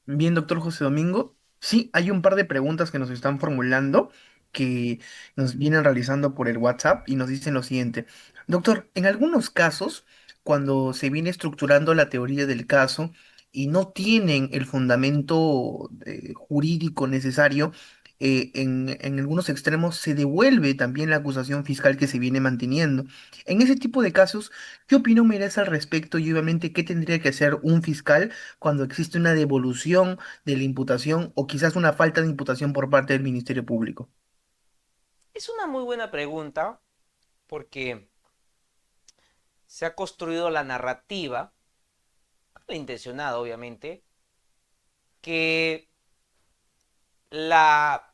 Bien, doctor José Domingo. Sí, hay un par de preguntas que nos están formulando, que nos vienen realizando por el WhatsApp y nos dicen lo siguiente. Doctor, en algunos casos, cuando se viene estructurando la teoría del caso y no tienen el fundamento jurídico necesario, en algunos extremos se devuelve también la acusación fiscal que se viene manteniendo. En ese tipo de casos, ¿qué opinión me das al respecto y obviamente qué tendría que hacer un fiscal cuando existe una devolución de la imputación o quizás una falta de imputación por parte del Ministerio Público? Es una muy buena pregunta porque se ha construido la narrativa, intencionada obviamente, que la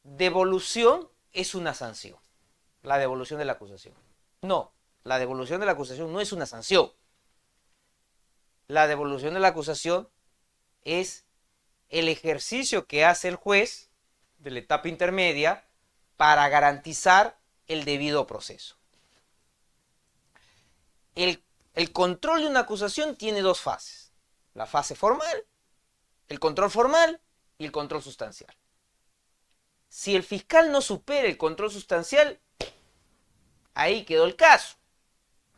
devolución es una sanción, la devolución de la acusación. No, la devolución de la acusación no es una sanción. La devolución de la acusación es el ejercicio que hace el juez de la etapa intermedia para garantizar el debido proceso. El control de una acusación tiene dos fases. La fase formal, el control formal y el control sustancial. Si el fiscal no supera el control sustancial, ahí quedó el caso.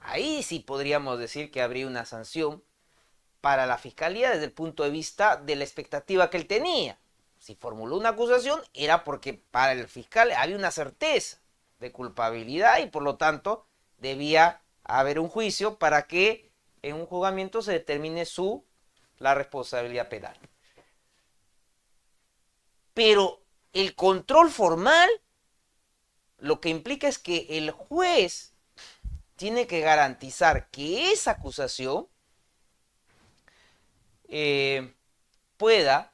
Ahí sí podríamos decir que habría una sanción para la fiscalía desde el punto de vista de la expectativa que él tenía. Si formuló una acusación era porque para el fiscal había una certeza de culpabilidad y por lo tanto debía haber un juicio para que en un juzgamiento se determine la responsabilidad penal. Pero el control formal lo que implica es que el juez tiene que garantizar que esa acusación pueda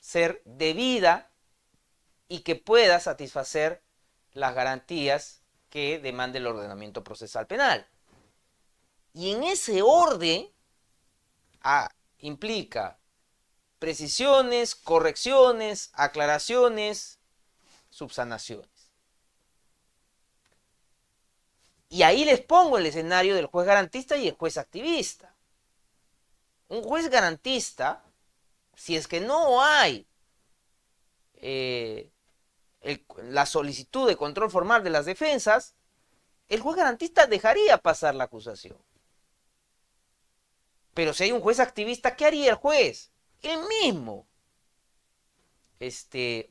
ser debida y que pueda satisfacer las garantías que demande el ordenamiento procesal penal. Y en ese orden implica precisiones, correcciones, aclaraciones, subsanaciones. Y ahí les pongo el escenario del juez garantista y el juez activista. Un juez garantista, si es que no hay la solicitud de control formal de las defensas, el juez garantista dejaría pasar la acusación. Pero si hay un juez activista, ¿qué haría el juez? Él mismo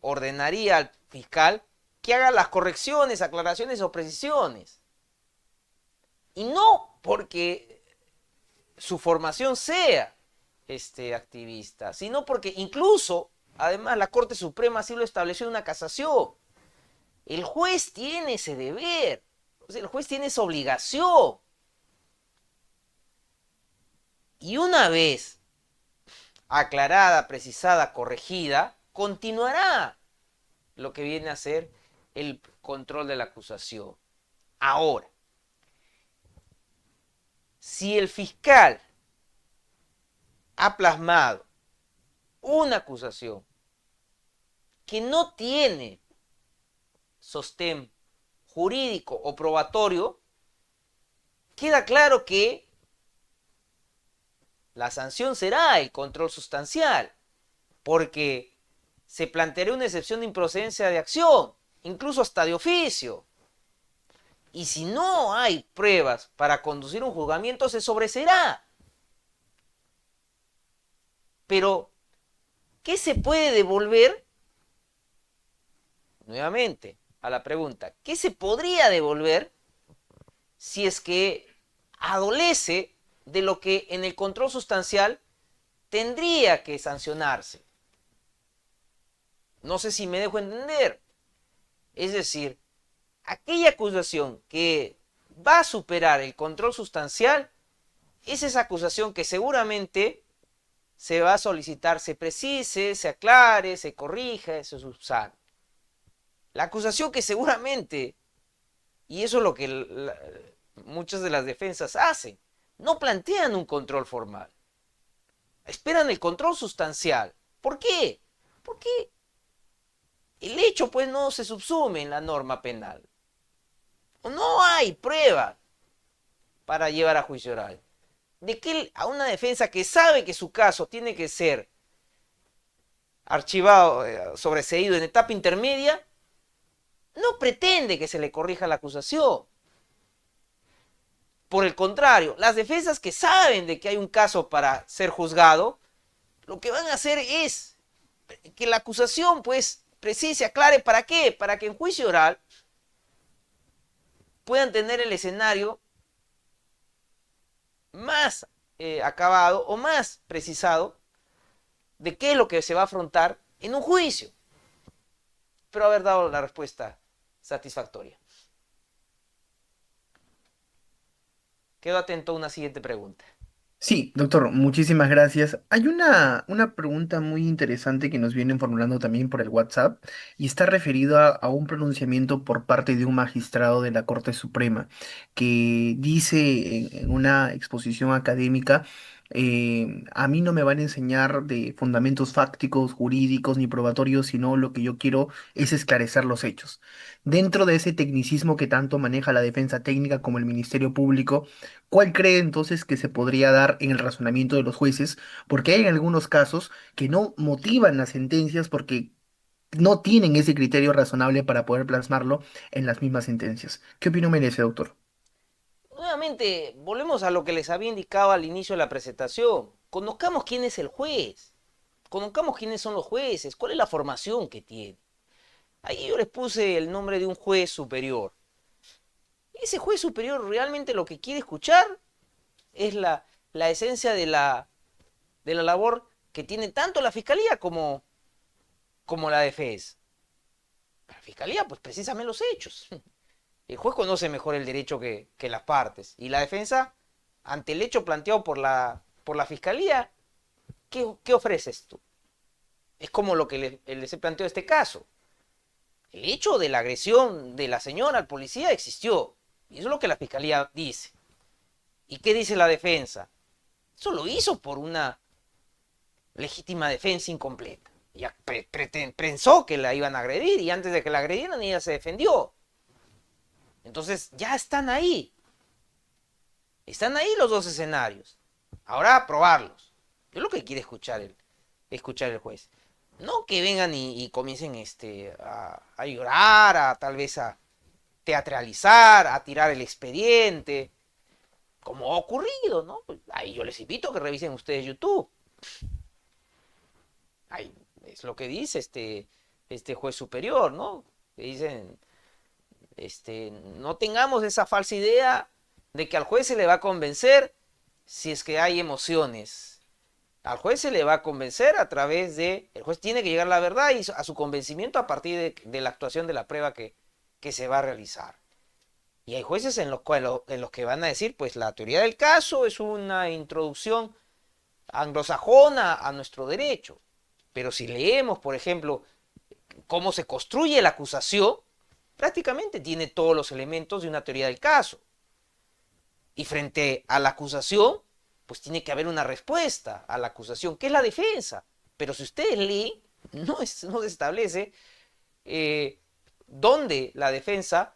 ordenaría al fiscal que haga las correcciones, aclaraciones o precisiones. Y no porque su formación sea activista, sino porque incluso, además, la Corte Suprema así lo estableció en una casación. El juez tiene ese deber, o sea, el juez tiene esa obligación. Y una vez aclarada, precisada, corregida, continuará lo que viene a ser el control de la acusación. Ahora, si el fiscal ha plasmado una acusación que no tiene sostén jurídico o probatorio, queda claro que la sanción será el control sustancial, porque se planteará una excepción de improcedencia de acción, incluso hasta de oficio. Y si no hay pruebas para conducir un juzgamiento, se sobreseerá. Pero, ¿qué se puede devolver? Nuevamente, a la pregunta, ¿qué se podría devolver si es que adolece de lo que en el control sustancial tendría que sancionarse? No sé si me dejo entender. Es decir, aquella acusación que va a superar el control sustancial es esa acusación que seguramente se va a solicitar se precise, se aclare, se corrija, se subsane. La acusación que seguramente, y eso es lo que muchas de las defensas hacen, no plantean un control formal. Esperan el control sustancial. ¿Por qué? Porque el hecho pues no se subsume en la norma penal. No hay prueba para llevar a juicio oral. De que a una defensa que sabe que su caso tiene que ser archivado, sobreseído en etapa intermedia, no pretende que se le corrija la acusación. Por el contrario, las defensas que saben de que hay un caso para ser juzgado, lo que van a hacer es que la acusación pues precise, aclare, ¿para qué? Para que en juicio oral puedan tener el escenario más acabado o más precisado de qué es lo que se va a afrontar en un juicio. Espero haber dado la respuesta satisfactoria. Quedo atento a una siguiente pregunta. Sí, doctor, muchísimas gracias. Hay una pregunta muy interesante que nos vienen formulando también por el WhatsApp y está referido a un pronunciamiento por parte de un magistrado de la Corte Suprema que dice en una exposición académica, a mí no me van a enseñar de fundamentos fácticos, jurídicos ni probatorios, sino lo que yo quiero es esclarecer los hechos. Dentro de ese tecnicismo que tanto maneja la defensa técnica como el Ministerio Público, ¿cuál cree entonces que se podría dar en el razonamiento de los jueces? Porque hay algunos casos que no motivan las sentencias porque no tienen ese criterio razonable para poder plasmarlo en las mismas sentencias. ¿Qué opinión merece, doctor? Nuevamente, volvemos a lo que les había indicado al inicio de la presentación. Conozcamos quién es el juez, conozcamos quiénes son los jueces, cuál es la formación que tiene. Ahí yo les puse el nombre de un juez superior. Ese juez superior realmente lo que quiere escuchar es la esencia de la labor que tiene tanto la fiscalía como la defensa. La fiscalía, pues precisamente los hechos. El juez conoce mejor el derecho que las partes. Y la defensa, ante el hecho planteado por la fiscalía, ¿qué ofreces tú? Es como lo que les he planteado este caso. El hecho de la agresión de la señora al policía existió. Y eso es lo que la fiscalía dice. ¿Y qué dice la defensa? Eso lo hizo por una legítima defensa incompleta. Ya pensó que la iban a agredir y antes de que la agredieran ella se defendió. Entonces ya están ahí. Están ahí los dos escenarios. Ahora probarlos. Es lo que quiere escuchar el juez. No que vengan y comiencen a llorar, a tal vez a teatralizar, a tirar el expediente, como ha ocurrido, ¿no? Ahí yo les invito a que revisen ustedes YouTube. Ahí es lo que dice este juez superior, ¿no? Que dicen, no tengamos esa falsa idea de que al juez se le va a convencer si es que hay emociones. Al juez se le va a convencer a través de... El juez tiene que llegar a la verdad y a su convencimiento a partir de la actuación de la prueba que se va a realizar. Y hay jueces en los que van a decir, pues la teoría del caso es una introducción anglosajona a nuestro derecho. Pero si leemos, por ejemplo, cómo se construye la acusación, prácticamente tiene todos los elementos de una teoría del caso. Y frente a la acusación, pues tiene que haber una respuesta a la acusación, que es la defensa. Pero si ustedes leen, no se establece dónde la defensa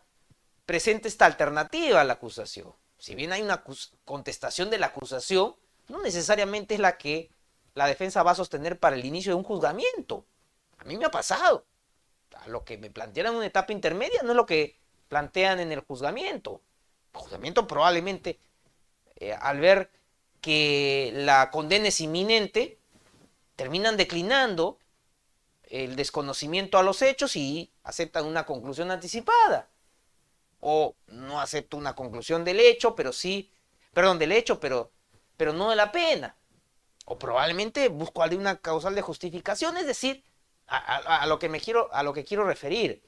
presenta esta alternativa a la acusación. Si bien hay una contestación de la acusación, no necesariamente es la que la defensa va a sostener para el inicio de un juzgamiento. A mí me ha pasado. A lo que me plantean en una etapa intermedia no es lo que plantean en el juzgamiento. El juzgamiento probablemente, al ver que la condena es inminente, terminan declinando el desconocimiento a los hechos y aceptan una conclusión anticipada. O no acepto una conclusión del hecho, pero sí, perdón, del hecho, pero no de la pena. O probablemente busco alguna causal de justificación, es decir, a lo que quiero referir.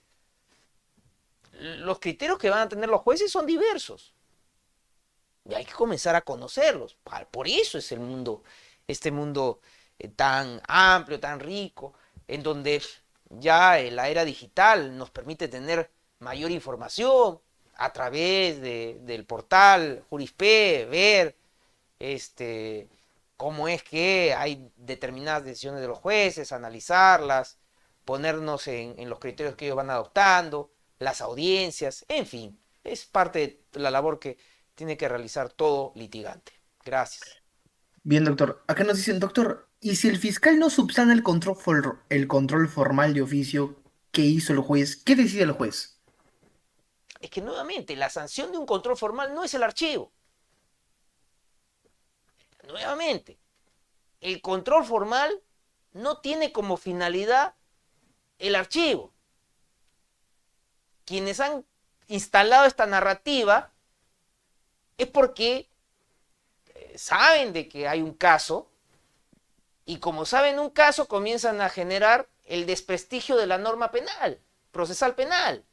Los criterios que van a tener los jueces son diversos. Y hay que comenzar a conocerlos. Por eso es este mundo tan amplio, tan rico, en donde ya la era digital nos permite tener mayor información a través del portal Jurispe, ver este, cómo es que hay determinadas decisiones de los jueces, analizarlas, ponernos en los criterios que ellos van adoptando, las audiencias, en fin, es parte de la labor que tiene que realizar todo litigante. Gracias. Bien, doctor. Acá nos dicen, doctor, ¿y si el fiscal no subsana el control formal de oficio que hizo el juez, qué decide el juez? Es que nuevamente, la sanción de un control formal no es el archivo. Nuevamente, el control formal no tiene como finalidad el archivo. Quienes han instalado esta narrativa es porque saben de que hay un caso y como saben un caso comienzan a generar el desprestigio de la norma penal, procesal penal.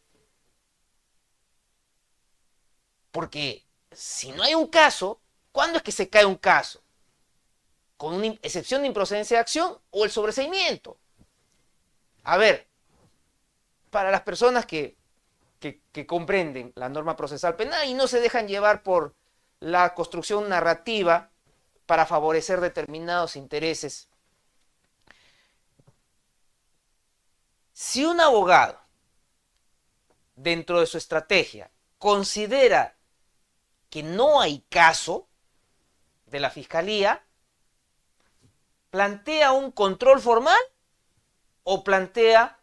Porque si no hay un caso, ¿cuándo es que se cae un caso? con una excepción de improcedencia de acción o el sobreseimiento. A ver, para las personas que comprenden la norma procesal penal y no se dejan llevar por la construcción narrativa para favorecer determinados intereses. Si un abogado, dentro de su estrategia, considera que no hay caso de la fiscalía, ¿plantea un control formal o plantea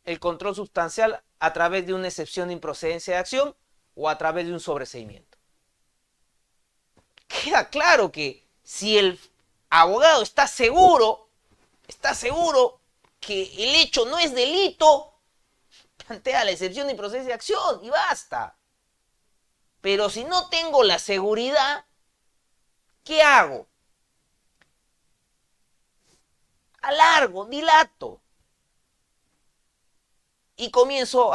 el control sustancial a través de una excepción de improcedencia de acción o a través de un sobreseimiento? Queda claro que si el abogado está seguro que el hecho no es delito, plantea la excepción de improcedencia de acción y basta. Pero si no tengo la seguridad, ¿qué hago? Alargo, dilato. Y comienzo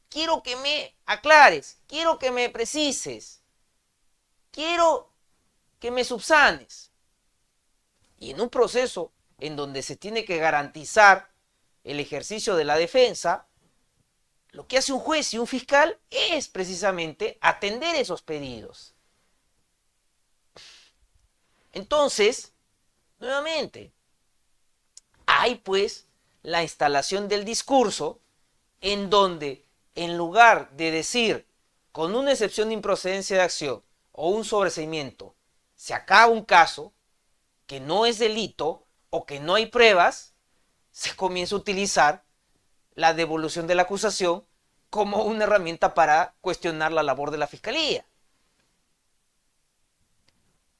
quiero que me aclares, quiero que me precises, quiero que me subsanes. Y en un proceso en donde se tiene que garantizar el ejercicio de la defensa, lo que hace un juez y un fiscal es precisamente atender esos pedidos. Entonces, nuevamente, hay pues la instalación del discurso en donde, en lugar de decir con una excepción de improcedencia de acción o un sobreseimiento, se acaba un caso que no es delito o que no hay pruebas, se comienza a utilizar la devolución de la acusación como una herramienta para cuestionar la labor de la fiscalía.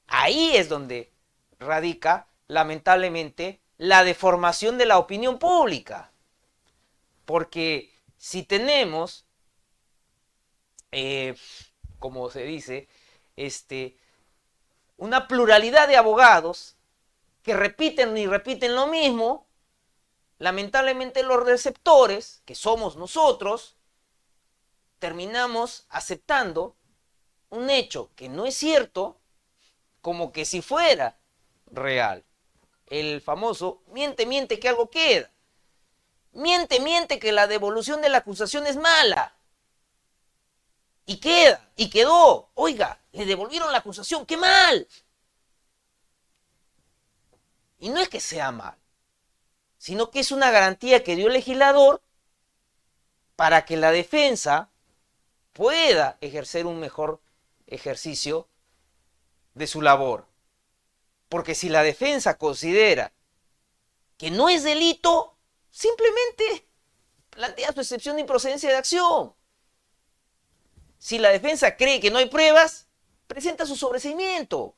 Ahí es donde radica, lamentablemente, la deformación de la opinión pública. Porque si tenemos, como se dice, una pluralidad de abogados que repiten y repiten lo mismo, lamentablemente los receptores, que somos nosotros, terminamos aceptando un hecho que no es cierto como que si fuera real. El famoso miente, miente que algo queda. Miente, miente que la devolución de la acusación es mala. Y queda, y quedó. Oiga, le devolvieron la acusación, ¡qué mal! Y no es que sea mal, sino que es una garantía que dio el legislador para que la defensa pueda ejercer un mejor ejercicio de su labor. Porque si la defensa considera que no es delito, simplemente plantea su excepción de improcedencia de acción. Si la defensa cree que no hay pruebas, presenta su sobreseimiento.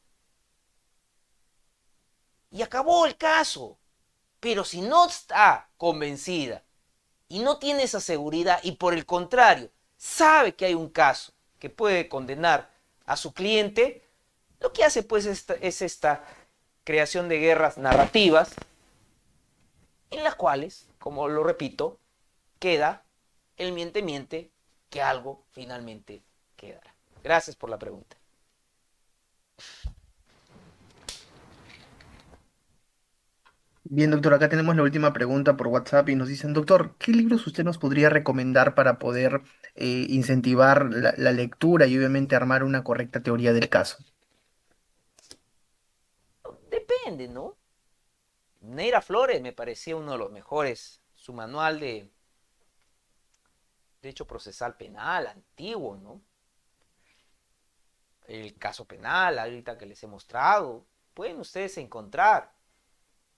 Y acabó el caso. Pero si no está convencida y no tiene esa seguridad y por el contrario sabe que hay un caso que puede condenar a su cliente, lo que hace pues es esta creación de guerras narrativas en las cuales, como lo repito, queda el miente miente que algo finalmente quedará. Gracias por la pregunta. Bien, doctor, acá tenemos la última pregunta por WhatsApp y nos dicen, doctor, ¿qué libros usted nos podría recomendar para poder incentivar la lectura y obviamente armar una correcta teoría del caso? Depende, ¿no? Neira Flores me parecía uno de los mejores. Su manual de derecho procesal penal, antiguo, ¿no? El caso penal, ahorita que les he mostrado, pueden ustedes encontrar,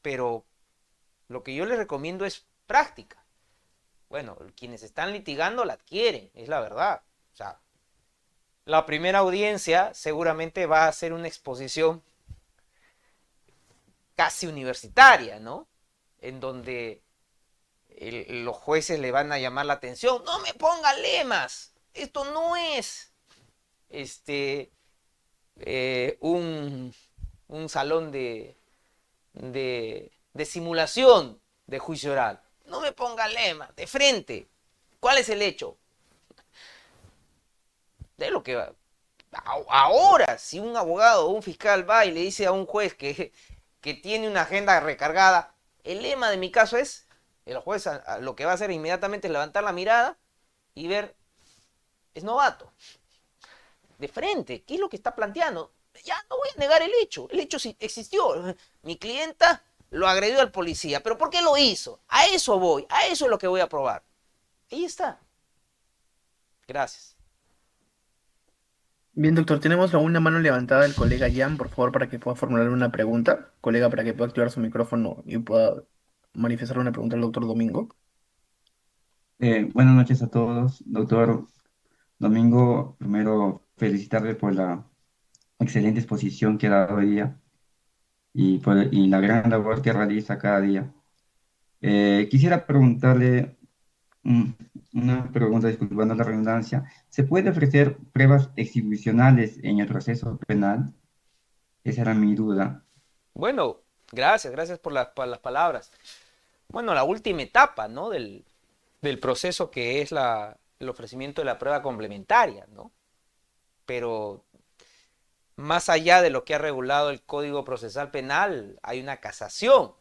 pero lo que yo les recomiendo es práctica. Bueno, quienes están litigando la adquieren, es la verdad. O sea, la primera audiencia seguramente va a ser una exposición casi universitaria, ¿no? En donde los jueces le van a llamar la atención. No me ponga lemas. Esto no es un salón de simulación de juicio oral. No me ponga lemas. De frente. ¿Cuál es el hecho? De lo que Ahora, si un abogado o un fiscal va y le dice a un juez que tiene una agenda recargada, el lema de mi caso es, el juez lo que va a hacer inmediatamente es levantar la mirada y ver, es novato, de frente, ¿qué es lo que está planteando? Ya no voy a negar el hecho sí existió. Mi clienta lo agredió al policía, pero ¿por qué lo hizo? A eso voy, a eso es lo que voy a probar. Ahí está. Gracias. Bien, doctor, tenemos aún una mano levantada del colega Jan, por favor, para que pueda formular una pregunta. Colega, para que pueda activar su micrófono y pueda manifestar una pregunta al doctor Domingo. Buenas noches a todos. Doctor Domingo, primero felicitarle por la excelente exposición que ha dado hoy día y la gran labor que realiza cada día. Quisiera preguntarle mm, una pregunta, disculpando la redundancia. ¿Se puede ofrecer pruebas exhibicionales en el proceso penal? Esa era mi duda. Bueno, gracias, gracias por las palabras. Bueno, la última etapa, ¿no? Del proceso que es el ofrecimiento de la prueba complementaria, ¿no? Pero más allá de lo que ha regulado el Código Procesal Penal, hay una casación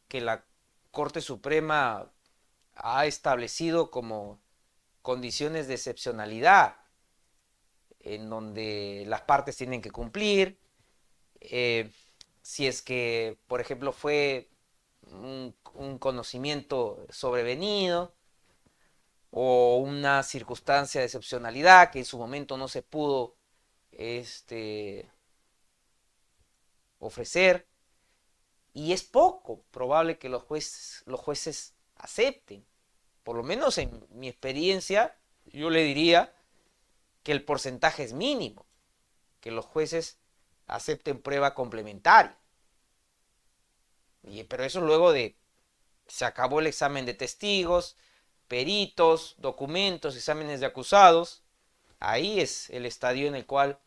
que la Corte Suprema ha establecido como condiciones de excepcionalidad, en donde las partes tienen que cumplir. eh, si es que, por ejemplo, fue un conocimiento sobrevenido o una circunstancia de excepcionalidad que en su momento no se pudo este, ofrecer, y es poco probable que los jueces acepten. Por lo menos en mi experiencia, yo le diría que el porcentaje es mínimo, que los jueces acepten prueba complementaria. Pero eso luego de se acabó el examen de testigos, peritos, documentos, exámenes de acusados. Ahí es el estadio en el cual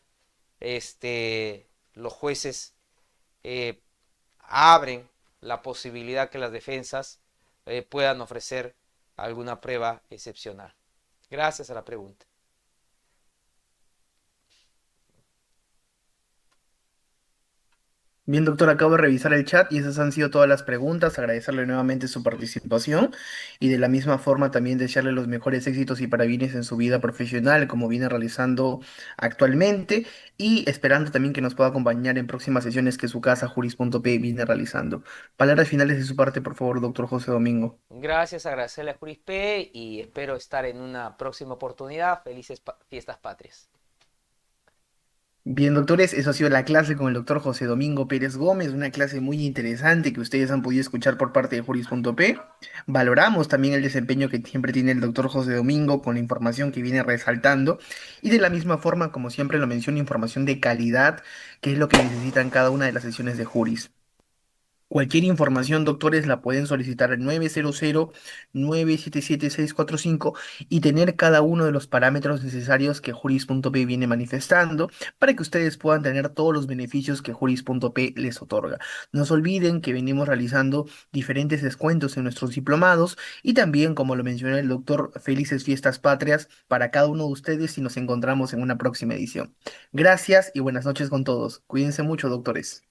los jueces eh, abren la posibilidad que las defensas puedan ofrecer alguna prueba excepcional. Gracias a la pregunta. Bien, doctor, acabo de revisar el chat y esas han sido todas las preguntas. Agradecerle nuevamente su participación y de la misma forma también desearle los mejores éxitos y parabienes en su vida profesional, como viene realizando actualmente, y esperando también que nos pueda acompañar en próximas sesiones que su casa Juris.p viene realizando. Palabras finales de su parte, por favor, doctor José Domingo. Gracias, agradecerle a Jurispe y espero estar en una próxima oportunidad. Felices fiestas patrias. Bien, doctores, eso ha sido la clase con el doctor José Domingo Pérez Gómez, una clase muy interesante que ustedes han podido escuchar por parte de Juris.p. Valoramos también el desempeño que siempre tiene el doctor José Domingo con la información que viene resaltando y de la misma forma, como siempre lo menciono, información de calidad, que es lo que necesitan cada una de las sesiones de Juris. Cualquier información, doctores, la pueden solicitar al 900-977-645 y tener cada uno de los parámetros necesarios que Juris.p viene manifestando para que ustedes puedan tener todos los beneficios que Juris.p les otorga. No se olviden que venimos realizando diferentes descuentos en nuestros diplomados y también, como lo mencionó el doctor, felices fiestas patrias para cada uno de ustedes y nos encontramos en una próxima edición. Gracias y buenas noches con todos. Cuídense mucho, doctores.